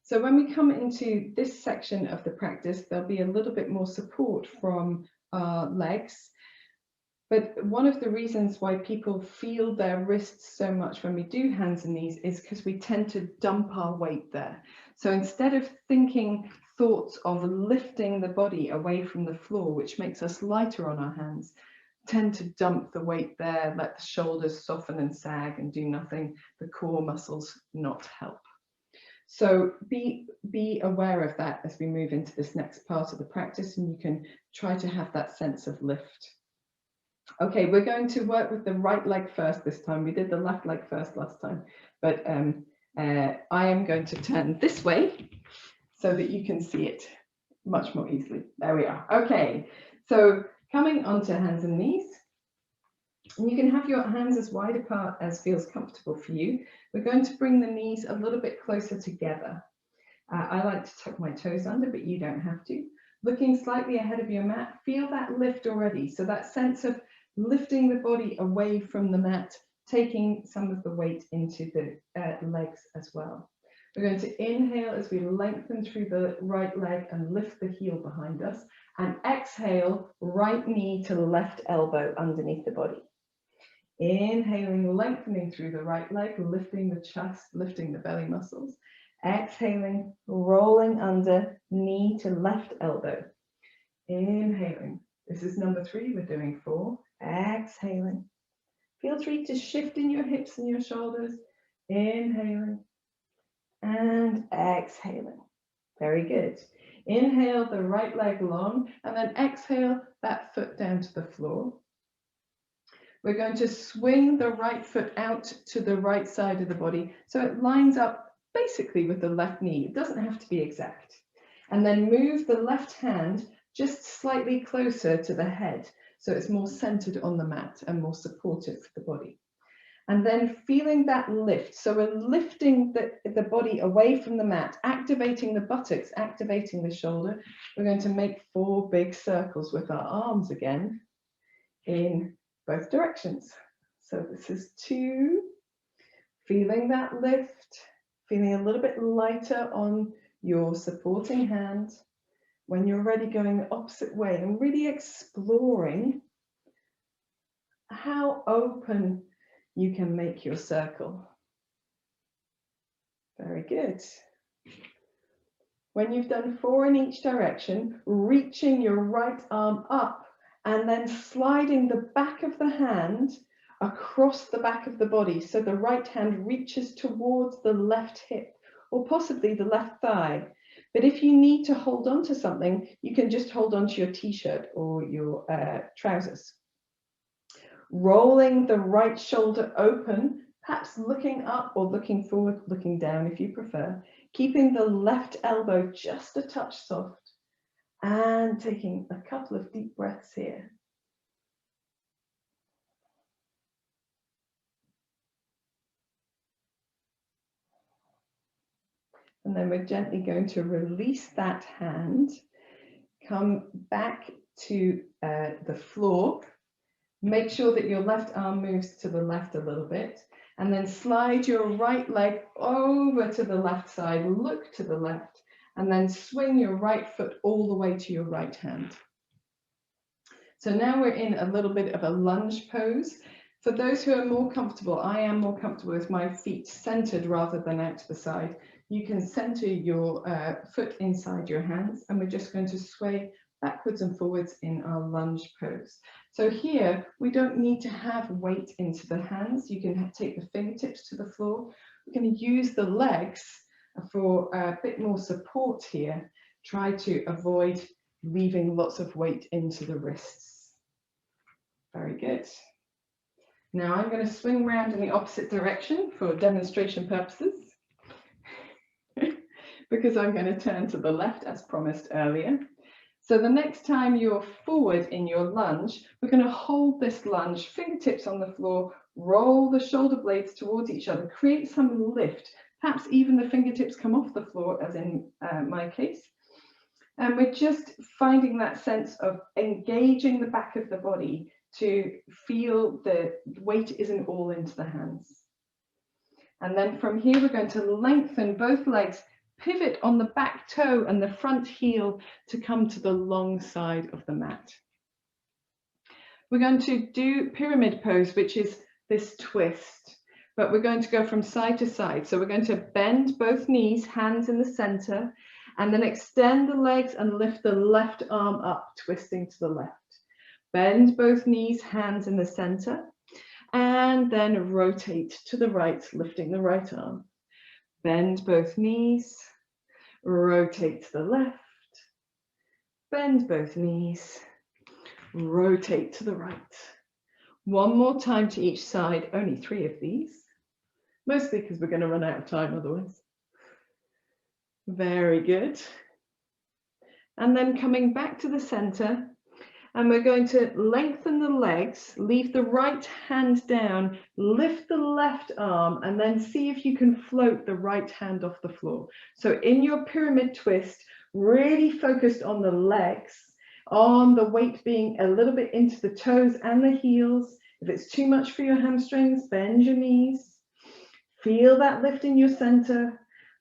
So when we come into this section of the practice, there'll be a little bit more support from our legs. But one of the reasons why people feel their wrists so much when we do hands and knees is because we tend to dump our weight there. So instead of thinking thoughts of lifting the body away from the floor, which makes us lighter on our hands, tend to dump the weight there, let the shoulders soften and sag and do nothing, the core muscles not help. So be aware of that as we move into this next part of the practice, and you can try to have that sense of lift. Okay, we're going to work with the right leg first this time. We did the left leg first last time, but I am going to turn this way so that you can see it much more easily. There we are. Okay, so coming onto hands and knees. And you can have your hands as wide apart as feels comfortable for you. We're going to bring the knees a little bit closer together. I like to tuck my toes under, but you don't have to. Looking slightly ahead of your mat, feel that lift already. So that sense of lifting the body away from the mat, taking some of the weight into the legs as well. We're going to inhale as we lengthen through the right leg and lift the heel behind us. And exhale, right knee to left elbow underneath the body. Inhaling, lengthening through the right leg, lifting the chest, lifting the belly muscles. Exhaling, rolling under, knee to left elbow. Inhaling. This is number 3, we're doing 4. Exhaling. Feel free to shift in your hips and your shoulders. Inhaling and exhaling. Very good. Inhale the right leg long and then exhale that foot down to the floor. We're going to swing the right foot out to the right side of the body so it lines up basically with the left knee. It doesn't have to be exact. And then move the left hand just slightly closer to the head so it's more centered on the mat and more supportive for the body. And then feeling that lift. So we're lifting the body away from the mat, activating the buttocks, activating the shoulder. We're going to make 4 big circles with our arms again in both directions. So this is 2, feeling that lift, feeling a little bit lighter on your supporting hand. When you're ready, going the opposite way and really exploring how open you can make your circle. Very good. When you've done 4 in each direction, reaching your right arm up and then sliding the back of the hand across the back of the body. So the right hand reaches towards the left hip or possibly the left thigh. But if you need to hold on to something, you can just hold on to your t-shirt or your trousers. Rolling the right shoulder open, perhaps looking up or looking forward, looking down if you prefer. Keeping the left elbow just a touch soft. And taking a couple of deep breaths here. And then we're gently going to release that hand, come back to the floor. Make sure that your left arm moves to the left a little bit, and then slide your right leg over to the left side, look to the left, and then swing your right foot all the way to your right hand. So now we're in a little bit of a lunge pose. For those who are more comfortable, I am more comfortable with my feet centered rather than out to the side. You can center your foot inside your hands, and we're just going to sway backwards and forwards in our lunge pose. So here, we don't need to have weight into the hands. You can take the fingertips to the floor. We're going to use the legs for a bit more support here. Try to avoid leaving lots of weight into the wrists. Very good. Now I'm going to swing around in the opposite direction for demonstration purposes, because I'm going to turn to the left as promised earlier. So the next time you're forward in your lunge, we're going to hold this lunge, fingertips on the floor, roll the shoulder blades towards each other, create some lift, perhaps even the fingertips come off the floor, as in my case. And we're just finding that sense of engaging the back of the body to feel the weight isn't all into the hands. And then from here, we're going to lengthen both legs, pivot on the back toe and the front heel to come to the long side of the mat. We're going to do pyramid pose, which is this twist, but we're going to go from side to side. So we're going to bend both knees, hands in the center, and then extend the legs and lift the left arm up, twisting to the left. Bend both knees, hands in the center, and then rotate to the right, lifting the right arm. Bend both knees, rotate to the left, bend both knees, rotate to the right. One more time to each side, only 3 of these, mostly because we're going to run out of time otherwise. Very good. And then coming back to the center, and we're going to lengthen the legs, leave the right hand down, lift the left arm, and then see if you can float the right hand off the floor. So in your pyramid twist, really focused on the legs, on the weight being a little bit into the toes and the heels. If it's too much for your hamstrings, bend your knees. Feel that lift in your center.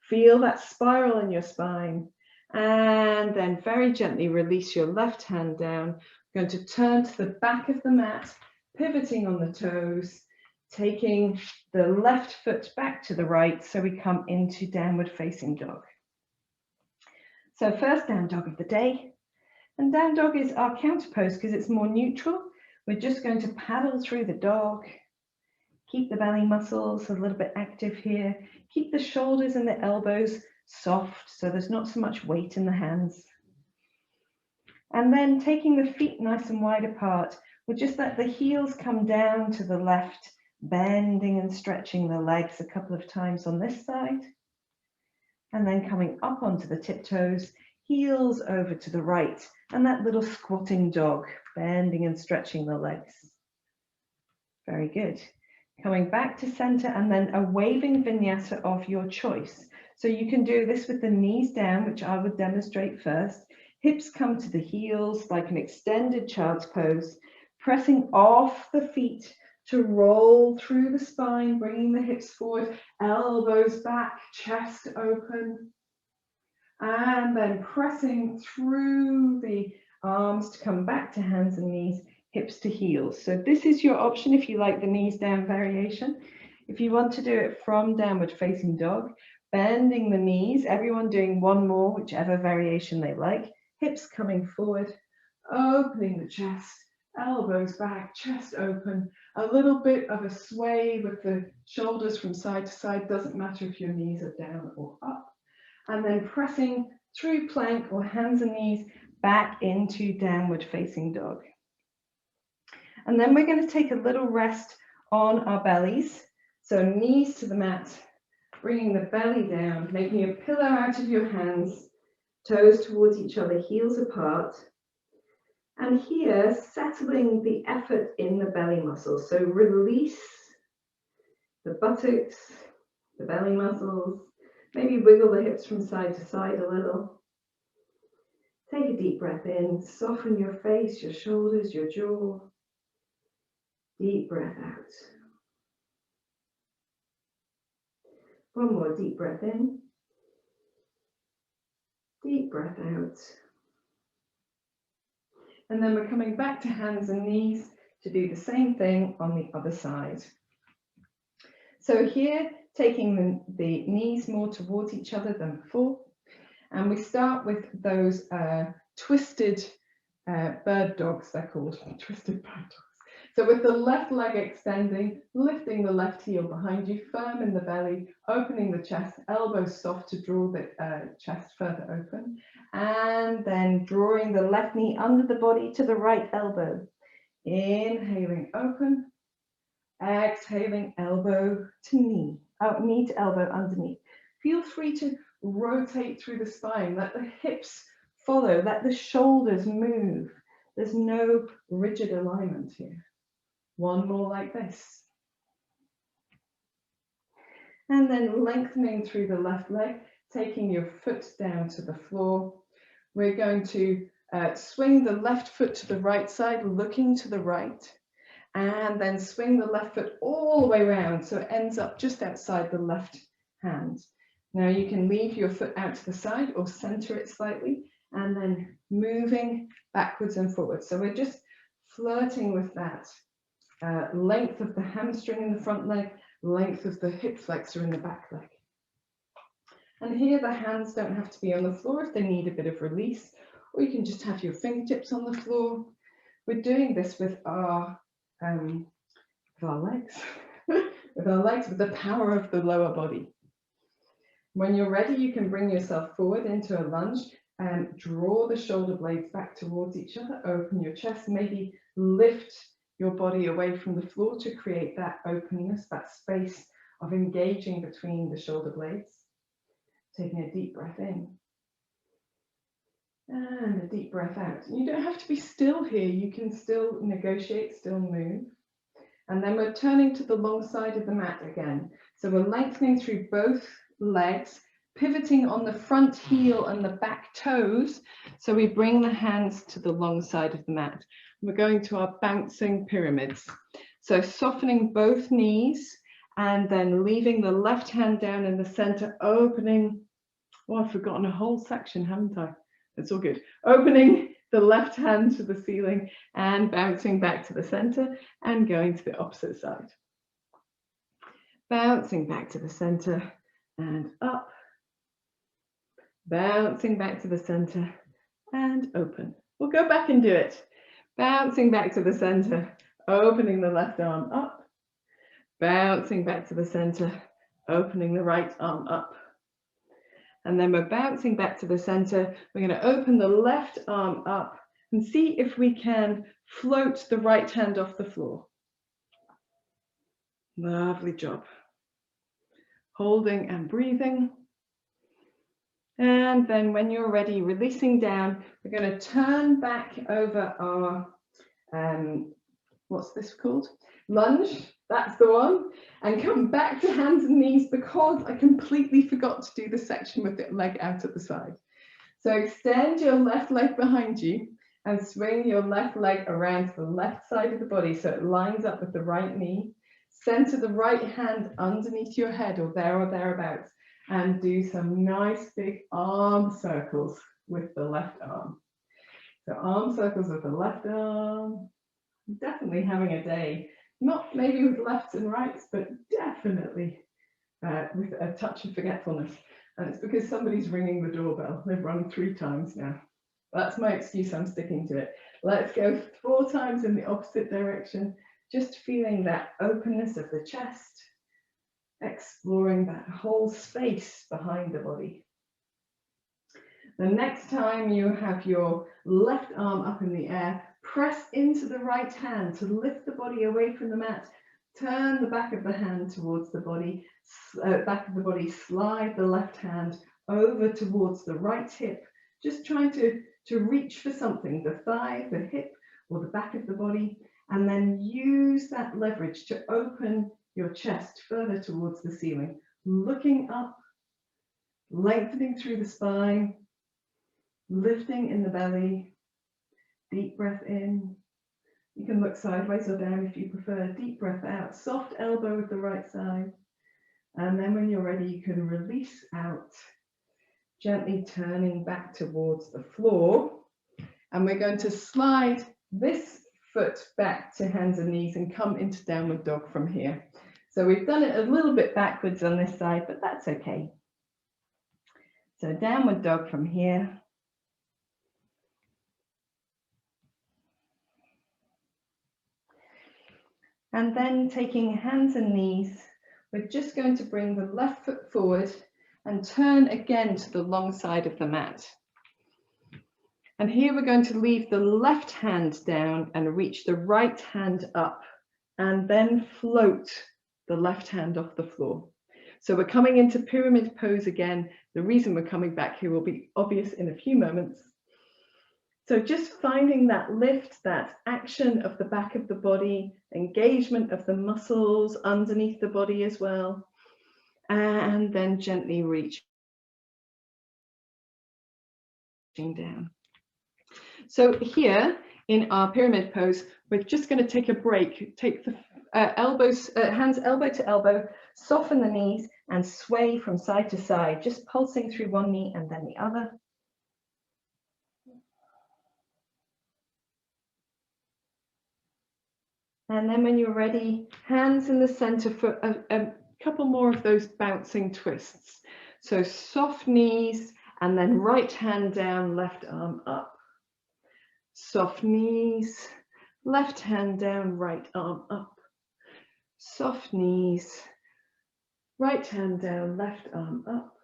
Feel that spiral in your spine. And then very gently release your left hand down. Going to turn to the back of the mat, pivoting on the toes, taking the left foot back to the right so we come into downward facing dog. So first down dog of the day. And down dog is our counter pose because it's more neutral. We're just going to paddle through the dog. Keep the belly muscles a little bit active here. Keep the shoulders and the elbows soft so there's not so much weight in the hands. And then taking the feet nice and wide apart, we'll just let the heels come down to the left, bending and stretching the legs a couple of times on this side. And then coming up onto the tiptoes, heels over to the right, and that little squatting dog, bending and stretching the legs. Very good. Coming back to center and then a waving vinyasa of your choice. So you can do this with the knees down, which I would demonstrate first. Hips come to the heels like an extended child's pose, pressing off the feet to roll through the spine, bringing the hips forward, elbows back, chest open, and then pressing through the arms to come back to hands and knees, hips to heels. So this is your option if you like the knees down variation. If you want to do it from downward facing dog, bending the knees, everyone doing one more, whichever variation they like. Hips coming forward, opening the chest, elbows back, chest open, a little bit of a sway with the shoulders from side to side, doesn't matter if your knees are down or up. And then pressing through plank or hands and knees back into downward facing dog. And then we're going to take a little rest on our bellies. So knees to the mat, bringing the belly down, making a pillow out of your hands, toes towards each other, heels apart. And here, settling the effort in the belly muscles. So release the buttocks, the belly muscles. Maybe wiggle the hips from side to side a little. Take a deep breath in, soften your face, your shoulders, your jaw. Deep breath out. One more deep breath in. Deep breath out. And then we're coming back to hands and knees to do the same thing on the other side. So here, taking the knees more towards each other than before. And we start with those twisted bird dogs, they're called, twisted bird dogs. So with the left leg extending, lifting the left heel behind you, firm in the belly, opening the chest, elbows soft to draw the chest further open, and then drawing the left knee under the body to the right elbow. Inhaling, open. Exhaling, elbow to knee, knee to elbow underneath. Feel free to rotate through the spine, let the hips follow, let the shoulders move. There's no rigid alignment here. One more like this. And then lengthening through the left leg, taking your foot down to the floor. We're going to swing the left foot to the right side, looking to the right, and then swing the left foot all the way around so it ends up just outside the left hand. Now you can leave your foot out to the side or center it slightly, and then moving backwards and forwards. So we're just flirting with that length of the hamstring in the front leg, length of the hip flexor in the back leg. And here the hands don't have to be on the floor if they need a bit of release, or you can just have your fingertips on the floor. We're doing this with our legs, with the power of the lower body. When you're ready, you can bring yourself forward into a lunge and draw the shoulder blades back towards each other, open your chest, maybe lift your body away from the floor to create that openness, that space of engaging between the shoulder blades. Taking a deep breath in and a deep breath out. You don't have to be still here. You can still negotiate, still move. And then we're turning to the long side of the mat again. So we're lengthening through both legs, pivoting on the front heel and the back toes. So we bring the hands to the long side of the mat. We're going to our bouncing pyramids. So softening both knees and then leaving the left hand down in the center, opening. Oh, I've forgotten a whole section, haven't I? It's all good. Opening the left hand to the ceiling and bouncing back to the center and going to the opposite side. Bouncing back to the center and up. Bouncing back to the center and open. We'll go back and do it. Bouncing back to the center, opening the left arm up. Bouncing back to the center, opening the right arm up. And then we're bouncing back to the center. We're going to open the left arm up and see if we can float the right hand off the floor. Lovely job. Holding and breathing. And then when you're ready, releasing down, we're going to turn back over our, what's this called? Lunge. That's the one. And come back to hands and knees because I completely forgot to do the section with the leg out at the side. So extend your left leg behind you and swing your left leg around to the left side of the body so it lines up with the right knee. Center the right hand underneath your head or thereabouts and do some nice big arm circles with the left arm. So arm circles with the left arm. Definitely having a day. Not maybe with lefts and rights, but definitely with a touch of forgetfulness. And it's because somebody's ringing the doorbell. They've rung 3 times now. That's my excuse, I'm sticking to it. Let's go 4 times in the opposite direction, just feeling that openness of the chest, exploring that whole space behind the body. The next time you have your left arm up in the air, press into the right hand to lift the body away from the mat. Turn the back of the hand towards the body, slide the left hand over towards the right hip, just trying to reach for something, the thigh, the hip, or the back of the body, and then use that leverage to open your chest further towards the ceiling, looking up, lengthening through the spine, lifting in the belly. Deep breath in. You can look sideways or down if you prefer. Deep breath out. Soft elbow with the right side. And then when you're ready, you can release out, gently turning back towards the floor. And we're going to slide this foot back to hands and knees and come into downward dog from here. So we've done it a little bit backwards on this side, but that's okay. So downward dog from here. And then taking hands and knees, we're just going to bring the left foot forward and turn again to the long side of the mat. And here we're going to leave the left hand down and reach the right hand up, and then float the left hand off the floor. So we're coming into pyramid pose again. The reason we're coming back here will be obvious in a few moments. So just finding that lift, that action of the back of the body, engagement of the muscles underneath the body as well, and then gently reaching down. So here in our pyramid pose, we're just going to take a break, take the hands elbow to elbow, soften the knees and sway from side to side, just pulsing through one knee and then the other. And then when you're ready, hands in the center for a couple more of those bouncing twists. So soft knees and then right hand down, left arm up. Soft knees, left hand down, right arm up. Soft knees, right hand down, left arm up.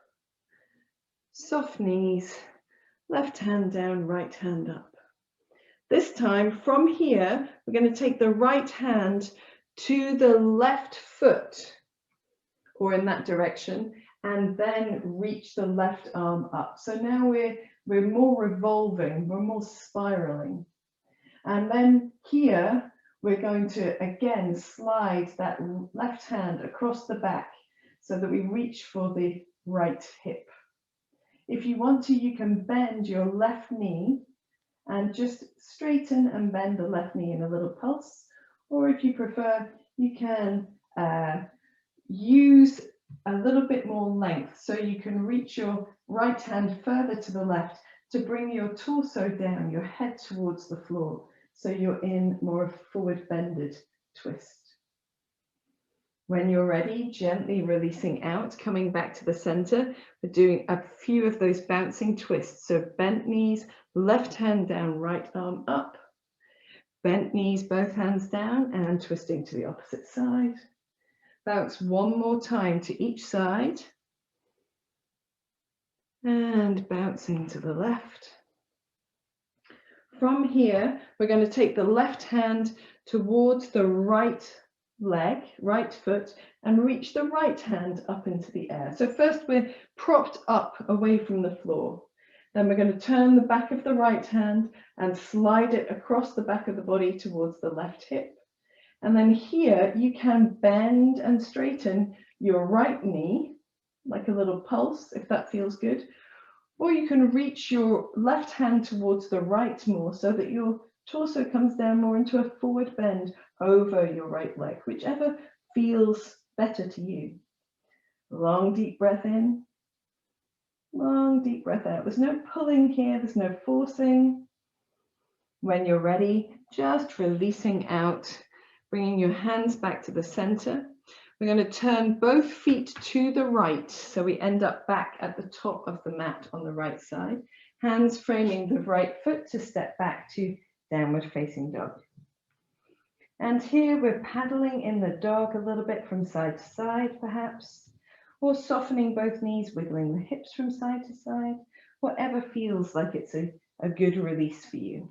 Soft knees, left hand down, right hand up. This time from here, we're going to take the right hand to the left foot, or in that direction, and then reach the left arm up. So now we're more revolving, we're more spiraling. And then here, we're going to again slide that left hand across the back so that we reach for the right hip. If you want to, you can bend your left knee and just straighten and bend the left knee in a little pulse. Or if you prefer, you can use a little bit more length so you can reach your right hand further to the left to bring your torso down, your head towards the floor, so you're in more of a forward bended twist. When you're ready, gently releasing out, coming back to the center. We're doing a few of those bouncing twists. So bent knees, left hand down, right arm up. Bent knees, both hands down, and twisting to the opposite side. Bounce one more time to each side. And bouncing to the left. From here, we're going to take the left hand towards the right leg, right foot, and reach the right hand up into the air. So first we're propped up away from the floor. Then we're going to turn the back of the right hand and slide it across the back of the body towards the left hip. And then here you can bend and straighten your right knee, like a little pulse, if that feels good. Or you can reach your left hand towards the right more so that your torso comes down more into a forward bend over your right leg, whichever feels better to you. Long deep breath in, long deep breath out. There's no pulling here, there's no forcing. When you're ready, just releasing out, bringing your hands back to the center. We're going to turn both feet to the right, so we end up back at the top of the mat on the right side. Hands framing the right foot to step back to downward facing dog. And here we're paddling in the dog a little bit from side to side, perhaps, or softening both knees, wiggling the hips from side to side, whatever feels like it's a good release for you.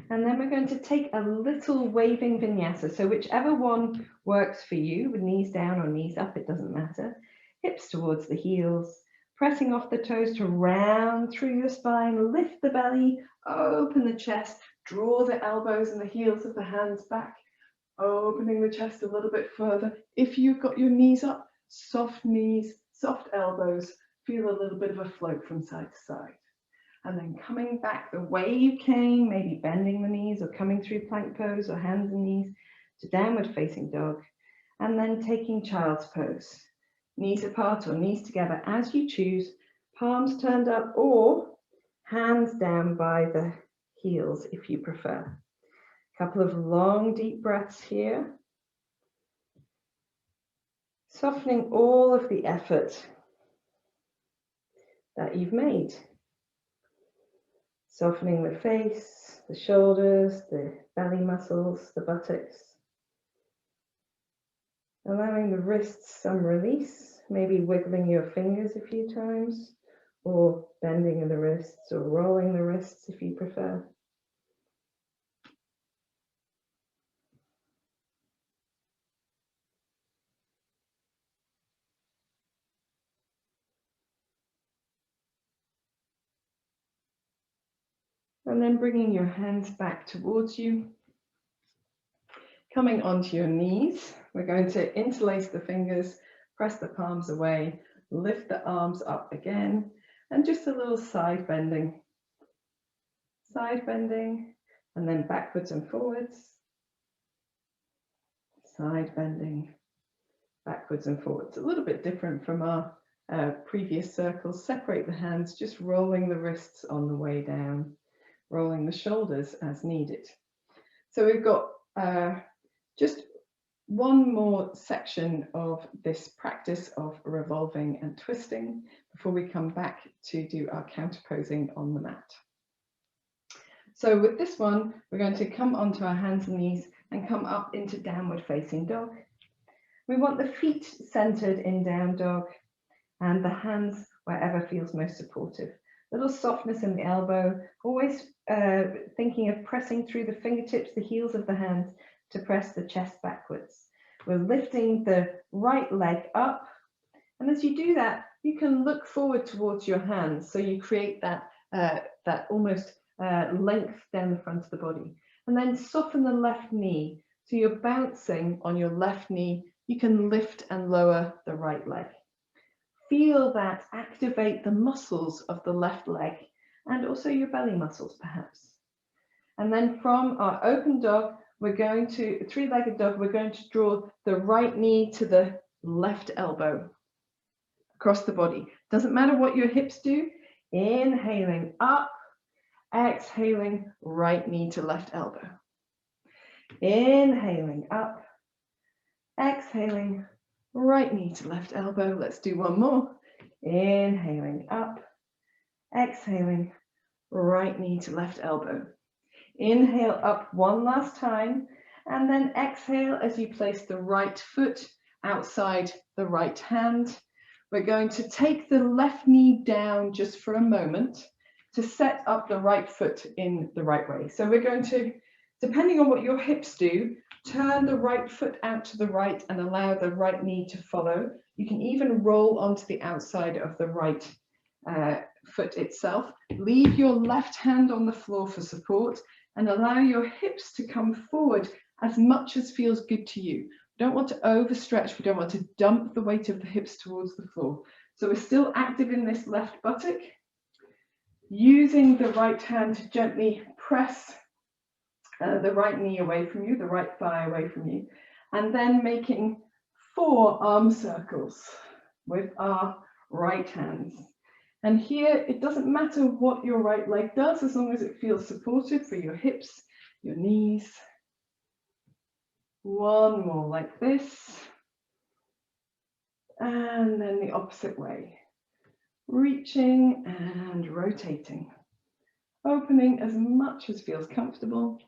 And then we're going to take a little waving vinyasa. So whichever one works for you, with knees down or knees up, it doesn't matter. Hips towards the heels, pressing off the toes to round through your spine, lift the belly, open the chest, draw the elbows and the heels of the hands back, opening the chest a little bit further. If you've got your knees up, soft knees, soft elbows, feel a little bit of a float from side to side. And then coming back the way you came, maybe bending the knees or coming through plank pose or hands and knees to downward facing dog. And then taking child's pose. Knees apart or knees together as you choose, palms turned up or hands down by the heels if you prefer. A couple of long deep breaths here. Softening all of the effort that you've made. Softening the face, the shoulders, the belly muscles, the buttocks. Allowing the wrists some release, maybe wiggling your fingers a few times, or bending the wrists or rolling the wrists if you prefer. And then bringing your hands back towards you. Coming onto your knees, we're going to interlace the fingers, press the palms away, lift the arms up again, and just a little side bending. Side bending, and then backwards and forwards. Side bending, backwards and forwards. A little bit different from our previous circles. Separate the hands, just rolling the wrists on the way down, rolling the shoulders as needed. So we've got just one more section of this practice of revolving and twisting before we come back to do our counterposing on the mat. So with this one, we're going to come onto our hands and knees and come up into downward facing dog. We want the feet centered in down dog and the hands wherever feels most supportive. Little softness in the elbow, always thinking of pressing through the fingertips, the heels of the hands to press the chest backwards. We're lifting the right leg up. And as you do that, you can look forward towards your hands. So you create that, that almost length down the front of the body. And then soften the left knee. So you're bouncing on your left knee. You can lift and lower the right leg. Feel that activate the muscles of the left leg and also your belly muscles perhaps. And then from our open dog, we're going to, three-legged dog, we're going to draw the right knee to the left elbow across the body. Doesn't matter what your hips do. Inhaling up, exhaling, right knee to left elbow. Inhaling up, exhaling, right knee to left elbow. Let's do one more. Inhaling up, exhaling, right knee to left elbow. Inhale up one last time, and then exhale as you place the right foot outside the right hand. We're going to take the left knee down just for a moment to set up the right foot in the right way. So we're going to, depending on what your hips do, turn the right foot out to the right and allow the right knee to follow. You can even roll onto the outside of the right foot itself. Leave your left hand on the floor for support and allow your hips to come forward as much as feels good to you. We don't want to overstretch. We don't want to dump the weight of the hips towards the floor. So we're still active in this left buttock, using the right hand to gently press the right knee away from you, the right thigh away from you, and then making 4 arm circles with our right hands. And here, it doesn't matter what your right leg does, as long as it feels supported for your hips, your knees. One more like this. And then the opposite way. Reaching and rotating. Opening as much as feels comfortable.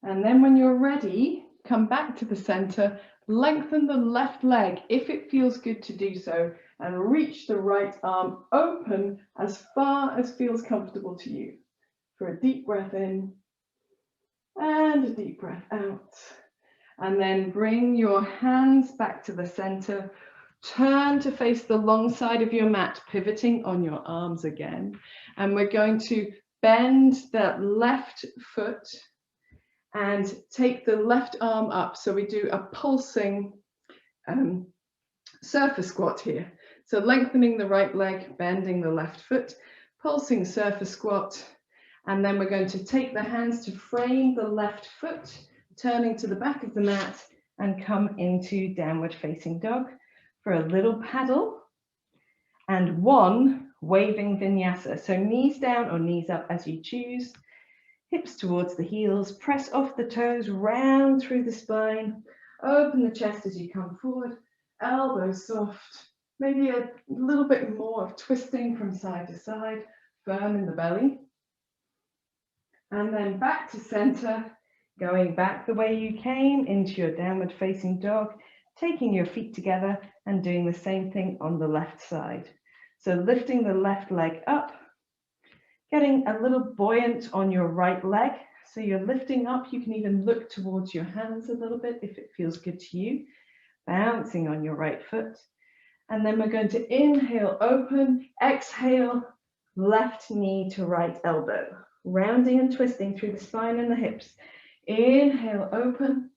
And then when you're ready, come back to the center, lengthen the left leg if it feels good to do so, and reach the right arm open as far as feels comfortable to you. For a deep breath in and a deep breath out. And then bring your hands back to the center. Turn to face the long side of your mat, pivoting on your arms again. And we're going to bend that left foot and take the left arm up. So we do a pulsing surfer squat here. So lengthening the right leg, bending the left foot, pulsing surfer squat. And then we're going to take the hands to frame the left foot, turning to the back of the mat and come into downward facing dog for a little paddle and 1 waving vinyasa. So knees down or knees up as you choose. Hips towards the heels, press off the toes, round through the spine, open the chest as you come forward, elbows soft, Maybe a little bit more of twisting from side to side, firm in the belly. And then back to center, going back the way you came into your downward facing dog, taking your feet together and doing the same thing on the left side. So lifting the left leg up, getting a little buoyant on your right leg. So you're lifting up, you can even look towards your hands a little bit if it feels good to you, bouncing on your right foot. And then we're going to inhale, open, exhale, left knee to right elbow, rounding and twisting through the spine and the hips. Inhale, open,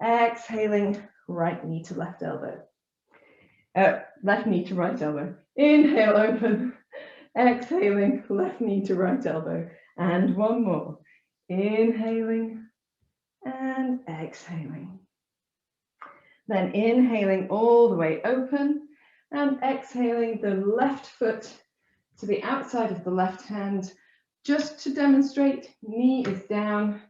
exhaling, right knee to left elbow. Left knee to right elbow. Inhale, open, exhaling, left knee to right elbow. And one more. Inhaling and exhaling. Then inhaling all the way open and exhaling the left foot to the outside of the left hand. Just to demonstrate, knee is down,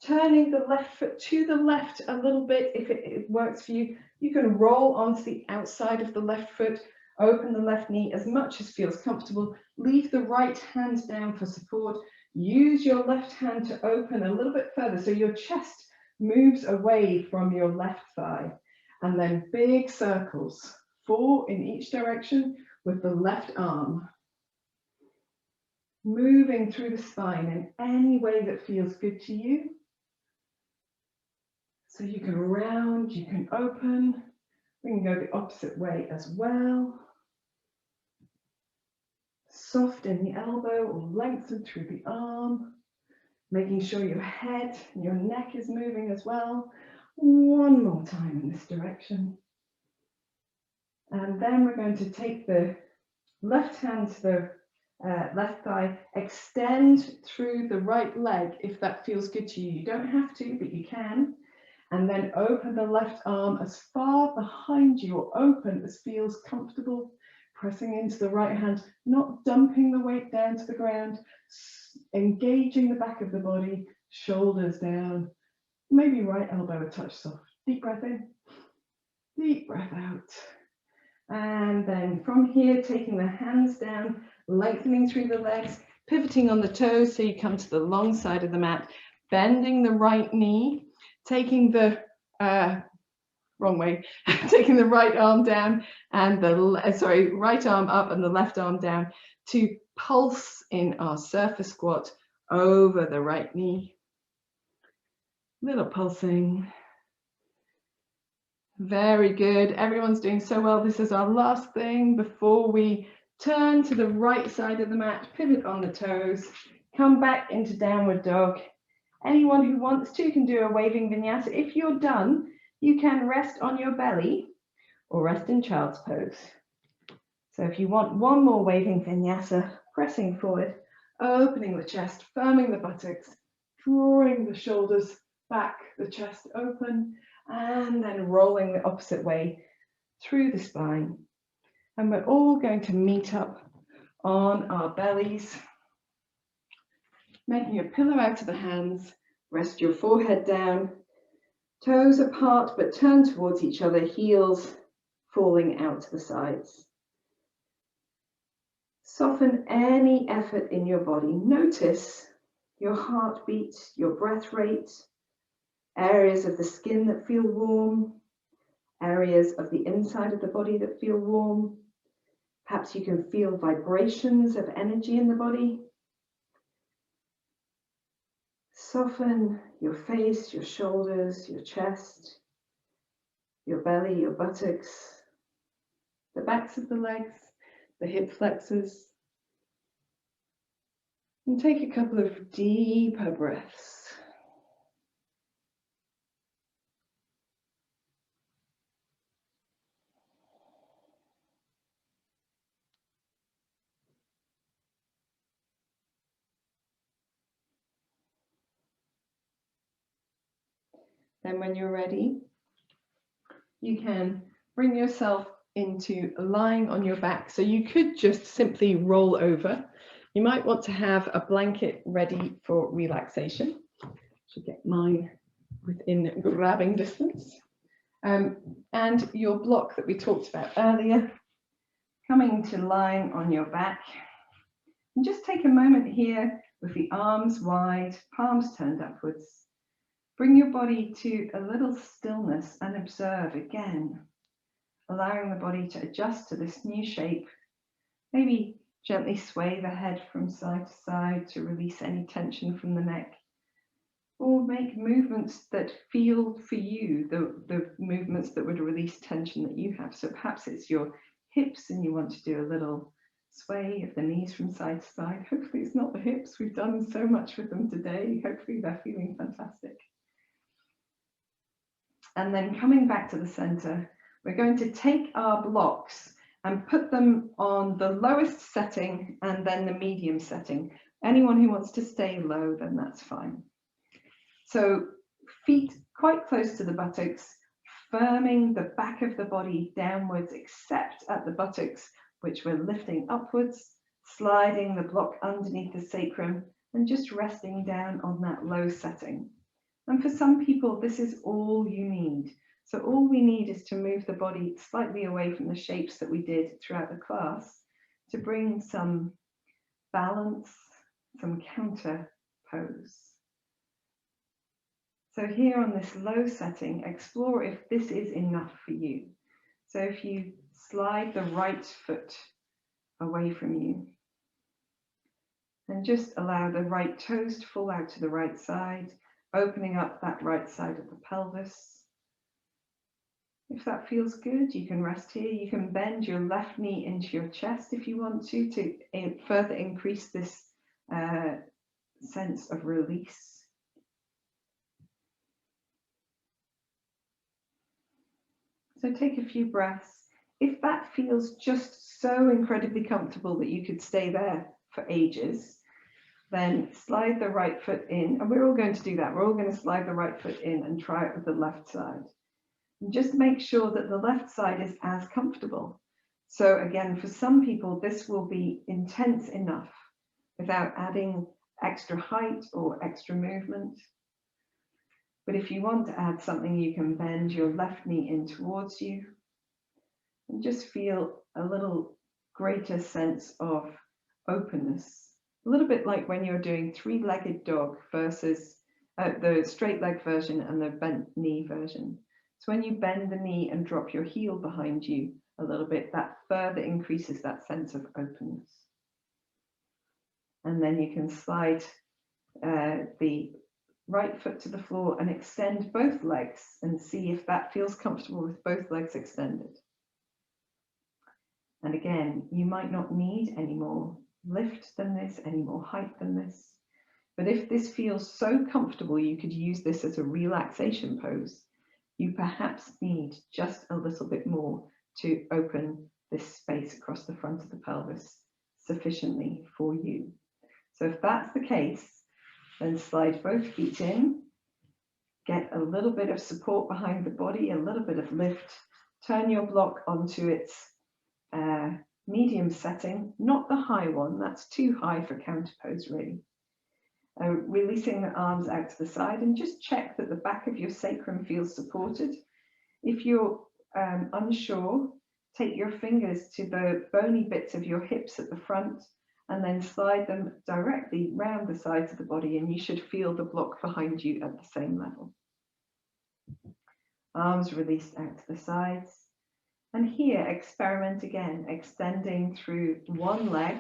turning the left foot to the left a little bit if it works for you. You can roll onto the outside of the left foot, open the left knee as much as feels comfortable. Leave the right hand down for support. Use your left hand to open a little bit further so your chest moves away from your left thigh. And then big circles, 4 in each direction with the left arm. Moving through the spine in any way that feels good to you. So you can round, you can open. We can go the opposite way as well. Soften the elbow or lengthen through the arm. Making sure your head and your neck is moving as well. One more time in this direction. And then we're going to take the left hand to the left thigh, extend through the right leg if that feels good to you. You don't have to, but you can. And then open the left arm as far behind you or open as feels comfortable. Pressing into the right hand, not dumping the weight down to the ground, engaging the back of the body, shoulders down, maybe right elbow a touch soft. Deep breath in, deep breath out. And then from here, taking the hands down, lengthening through the legs, pivoting on the toes so you come to the long side of the mat, bending the right knee, taking the wrong way, taking the right arm down and the right arm up and the left arm down to pulse in our surface squat over the right knee. Little pulsing. Very good. Everyone's doing so well. This is our last thing before we turn to the right side of the mat, pivot on the toes, come back into downward dog. Anyone who wants to can do a waving vinyasa. If you're done, you can rest on your belly or rest in child's pose. So if you want one more waving vinyasa, pressing forward, opening the chest, firming the buttocks, drawing the shoulders back, the chest open, and then rolling the opposite way through the spine. And we're all going to meet up on our bellies, making a pillow out of the hands. Rest your forehead down, toes apart but turn towards each other, heels falling out to the sides. Soften any effort in your body. Notice your heartbeat, your breath rate, areas of the skin that feel warm, areas of the inside of the body that feel warm. Perhaps you can feel vibrations of energy in the body. Soften your face, your shoulders, your chest, your belly, your buttocks, the backs of the legs, the hip flexors. And take a couple of deeper breaths. Then when you're ready, you can bring yourself into lying on your back. So you could just simply roll over. You might want to have a blanket ready for relaxation. Should get mine within grabbing distance. And your block that we talked about earlier. Coming to lying on your back. And just take a moment here with the arms wide, palms turned upwards. Bring your body to a little stillness and observe again, allowing the body to adjust to this new shape. Maybe gently sway the head from side to side to release any tension from the neck. Or make movements that feel for you, the movements that would release tension that you have. So perhaps it's your hips and you want to do a little sway of the knees from side to side. Hopefully it's not the hips. We've done so much with them today. Hopefully they're feeling fantastic. And then coming back to the center, we're going to take our blocks and put them on the lowest setting and then the medium setting. Anyone who wants to stay low, then that's fine. So feet quite close to the buttocks, firming the back of the body downwards, except at the buttocks, which we're lifting upwards, sliding the block underneath the sacrum and just resting down on that low setting. And for some people, this is all you need. So all we need is to move the body slightly away from the shapes that we did throughout the class to bring some balance, some counter pose. So here on this low setting, explore if this is enough for you. So if you slide the right foot away from you and just allow the right toes to fall out to the right side, opening up that right side of the pelvis. If that feels good, you can rest here. You can bend your left knee into your chest if you want to further increase this sense of release. So take a few breaths. If that feels just so incredibly comfortable that you could stay there for ages, then slide the right foot in. And we're all going to do that. We're all going to slide the right foot in and try it with the left side. And just make sure that the left side is as comfortable. So again, for some people, this will be intense enough without adding extra height or extra movement. But if you want to add something, you can bend your left knee in towards you and just feel a little greater sense of openness. A little bit like when you're doing three-legged dog versus the straight leg version and the bent knee version. So when you bend the knee and drop your heel behind you a little bit, that further increases that sense of openness. And then you can slide the right foot to the floor and extend both legs and see if that feels comfortable with both legs extended. And again, you might not need any more lift than this, any more height than this. But if this feels so comfortable, you could use this as a relaxation pose. You perhaps need just a little bit more to open this space across the front of the pelvis sufficiently for you. So if that's the case, then slide both feet in, get a little bit of support behind the body, a little bit of lift, turn your block onto its medium setting, not the high one, that's too high for counter pose really. Releasing the arms out to the side and just check that the back of your sacrum feels supported. If you're unsure, take your fingers to the bony bits of your hips at the front and then slide them directly round the sides of the body, and you should feel the block behind you at the same level. Arms released out to the sides. And here, experiment again, extending through one leg,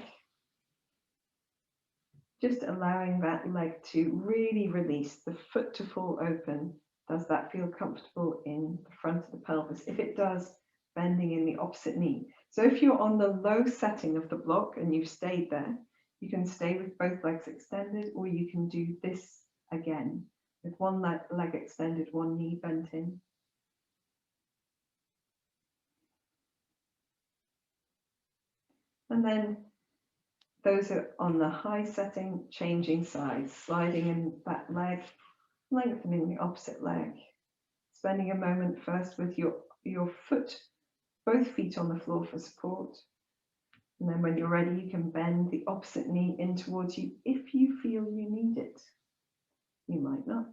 just allowing that leg to really release, the foot to fall open. Does that feel comfortable in the front of the pelvis? If it does, bending in the opposite knee. So if you're on the low setting of the block and you've stayed there, you can stay with both legs extended, or you can do this again with one leg extended, one knee bent in. And then those are on the high setting, changing sides, sliding in that leg, lengthening the opposite leg, spending a moment first with your foot, both feet on the floor for support. And then when you're ready, you can bend the opposite knee in towards you if you feel you need it. You might not.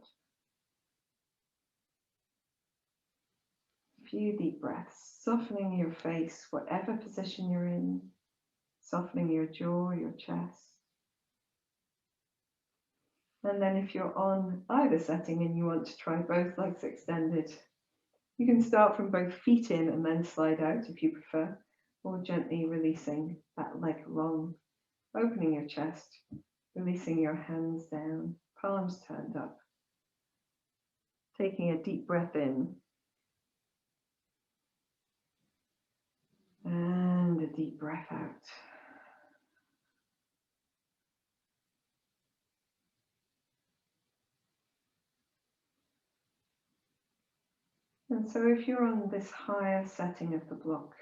few deep breaths, softening your face, whatever position you're in, softening your jaw, your chest. And then if you're on either setting and you want to try both legs extended, you can start from both feet in and then slide out if you prefer, or gently releasing that leg long, opening your chest, releasing your hands down, palms turned up. Taking a deep breath in and a deep breath out. And so if you're on this higher setting of the block,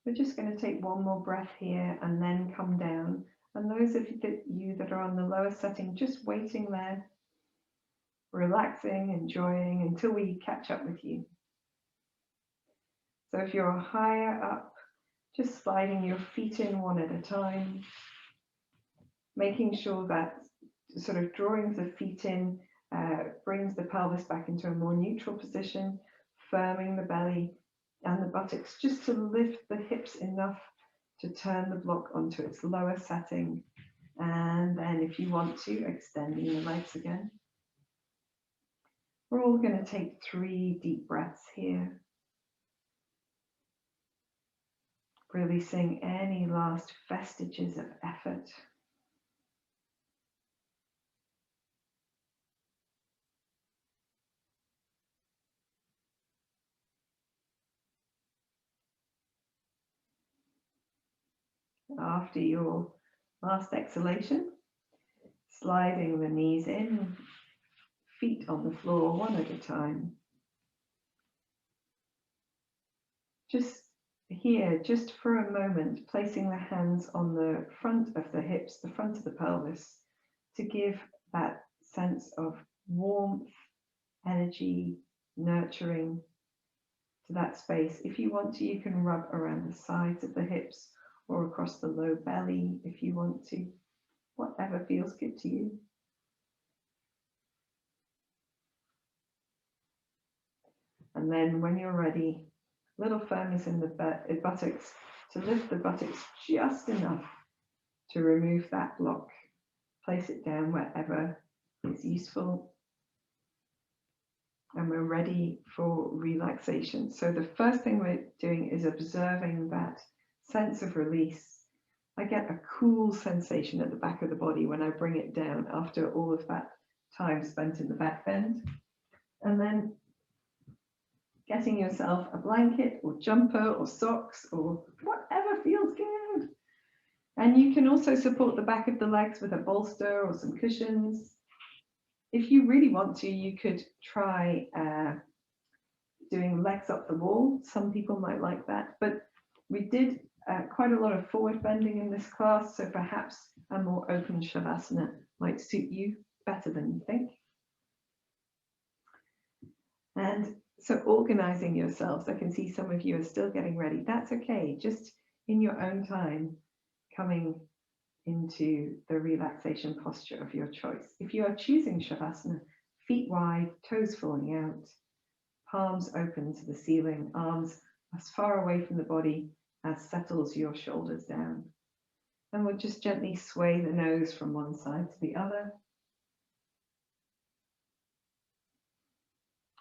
we're just going to take one more breath here and then come down. And those of you that are on the lower setting, just waiting there, relaxing, enjoying until we catch up with you. So if you're higher up, just sliding your feet in one at a time, making sure that sort of drawing the feet in brings the pelvis back into a more neutral position, firming the belly and the buttocks just to lift the hips enough to turn the block onto its lower setting. And then if you want to, extending the legs again. We're all going to take 3 deep breaths here, releasing any last vestiges of effort. After your last exhalation, sliding the knees in, feet on the floor one at a time. Just here, just for a moment, placing the hands on the front of the hips, the front of the pelvis, to give that sense of warmth, energy, nurturing to that space. If you want to, you can rub around the sides of the hips or across the low belly if you want to, whatever feels good to you. And then when you're ready, little firmness in the buttocks, to lift the buttocks just enough to remove that block. Place it down wherever is useful. And we're ready for relaxation. So the first thing we're doing is observing that sense of release. I get a cool sensation at the back of the body when I bring it down after all of that time spent in the back bend. And then getting yourself a blanket or jumper or socks or whatever feels good. And you can also support the back of the legs with a bolster or some cushions. If you really want to, you could try doing legs up the wall. Some people might like that, but we did quite a lot of forward bending in this class, so perhaps a more open Shavasana might suit you better than you think. And so organizing yourselves, I can see some of you are still getting ready. That's okay, just in your own time, coming into the relaxation posture of your choice. If you are choosing Shavasana, feet wide, toes falling out, palms open to the ceiling, arms as far away from the body as settles your shoulders down. And we'll just gently sway the nose from one side to the other.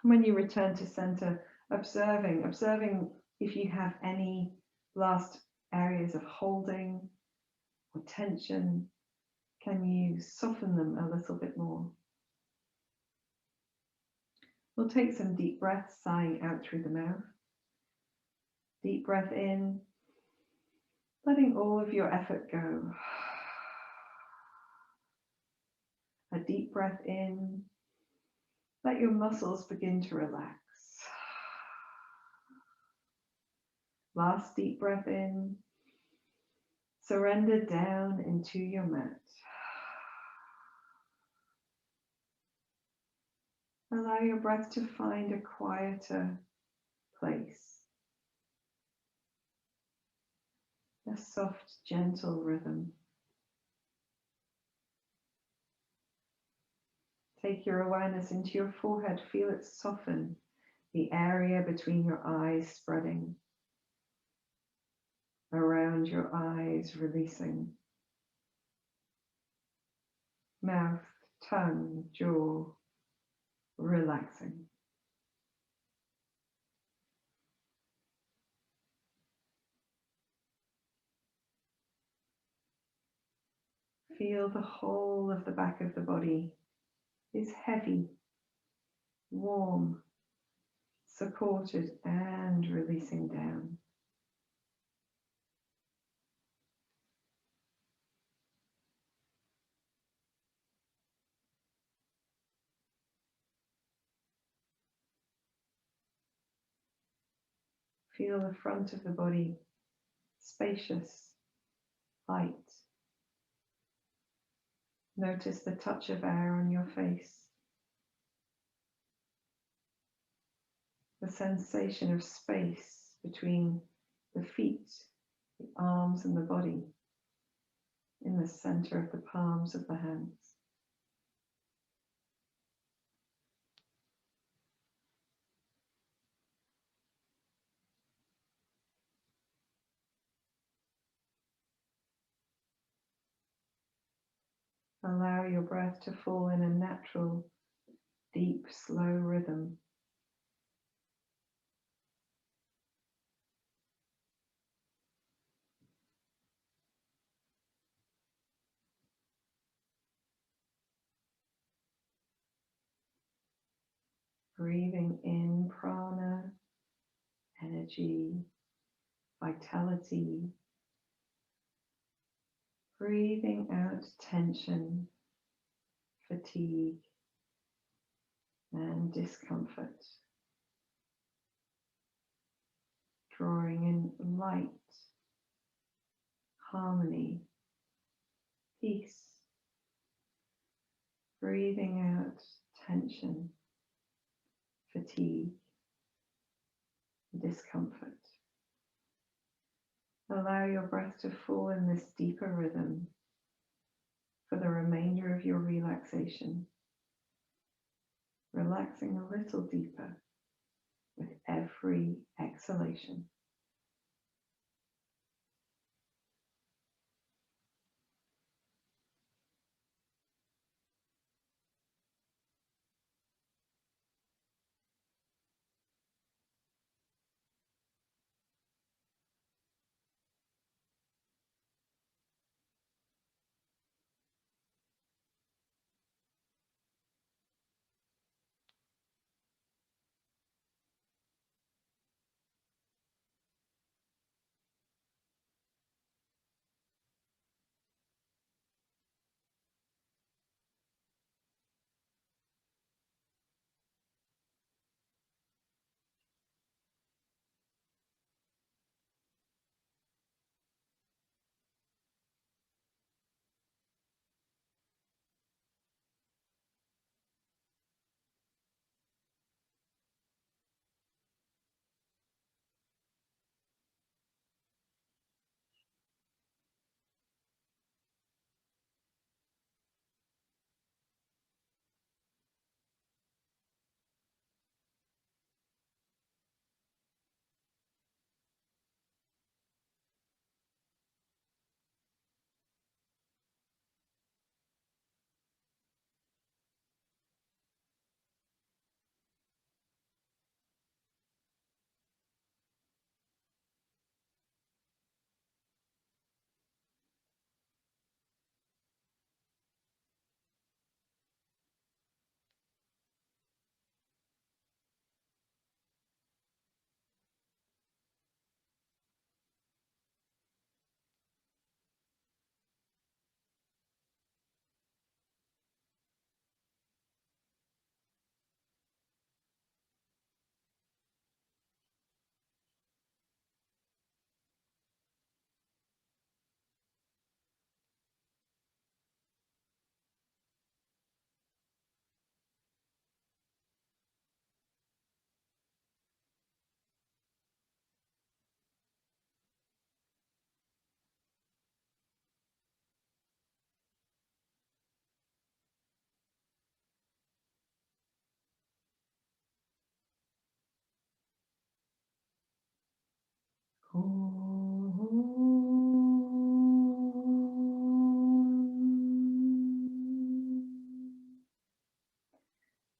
When you return to center, observing if you have any last areas of holding or tension. Can you soften them a little bit more? We'll take some deep breaths, sighing out through the mouth. Deep breath in, letting all of your effort go. A deep breath in, let your muscles begin to relax. Last deep breath in, surrender down into your mat. Allow your breath to find a quieter place. A soft, gentle rhythm. Take your awareness into your forehead. Feel it soften the area between your eyes spreading, around your eyes releasing, mouth, tongue, jaw relaxing. Feel the whole of the back of the body is heavy, warm, supported and releasing down. Feel the front of the body spacious, light. Notice the touch of air on your face, the sensation of space between the feet, the arms and the body, in the center of the palms of the hands. Allow your breath to fall in a natural, deep, slow rhythm. Breathing in prana, energy, vitality. Breathing out tension, fatigue, and discomfort. Drawing in light, harmony, peace. Breathing out tension, fatigue, discomfort. Allow your breath to fall in this deeper rhythm for the remainder of your relaxation, relaxing a little deeper with every exhalation.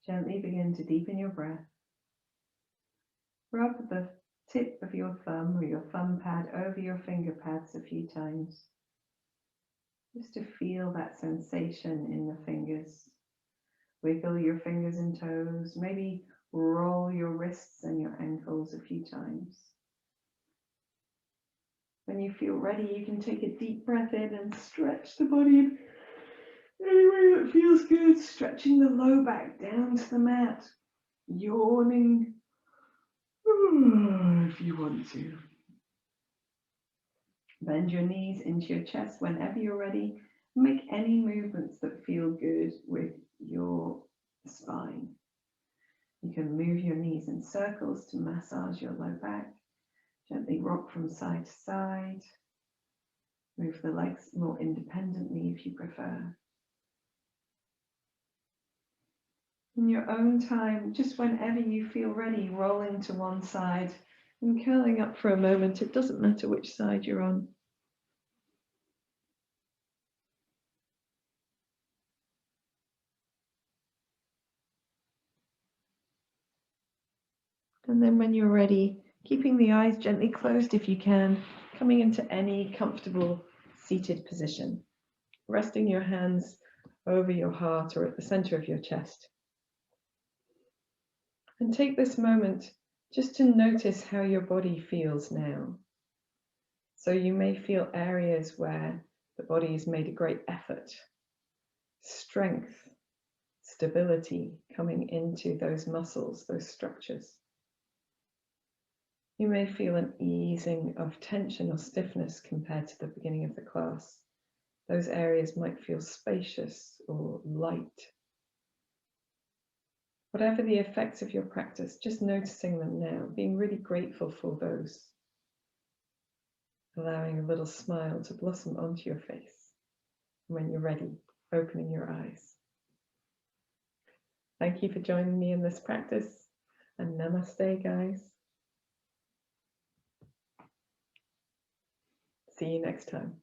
Gently begin to deepen your breath. Rub the tip of your thumb or your thumb pad over your finger pads a few times, just to feel that sensation in the fingers. Wiggle your fingers and toes, maybe roll your wrists and your ankles a few times. When you feel ready, you can take a deep breath in and stretch the body in any way that feels good, stretching the low back down to the mat, yawning if you want to. Bend your knees into your chest whenever you're ready. Make any movements that feel good with your spine. You can move your knees in circles to massage your low back. Gently rock from side to side. Move the legs more independently if you prefer. In your own time, just whenever you feel ready, rolling to one side and curling up for a moment. It doesn't matter which side you're on. And then when you're ready, keeping the eyes gently closed if you can, coming into any comfortable seated position, resting your hands over your heart or at the center of your chest. And take this moment just to notice how your body feels now. So you may feel areas where the body has made a great effort, strength, stability coming into those muscles, those structures. You may feel an easing of tension or stiffness compared to the beginning of the class. Those areas might feel spacious or light. Whatever the effects of your practice, just noticing them now, being really grateful for those. Allowing a little smile to blossom onto your face. And when you're ready, opening your eyes. Thank you for joining me in this practice, and namaste, guys. See you next time.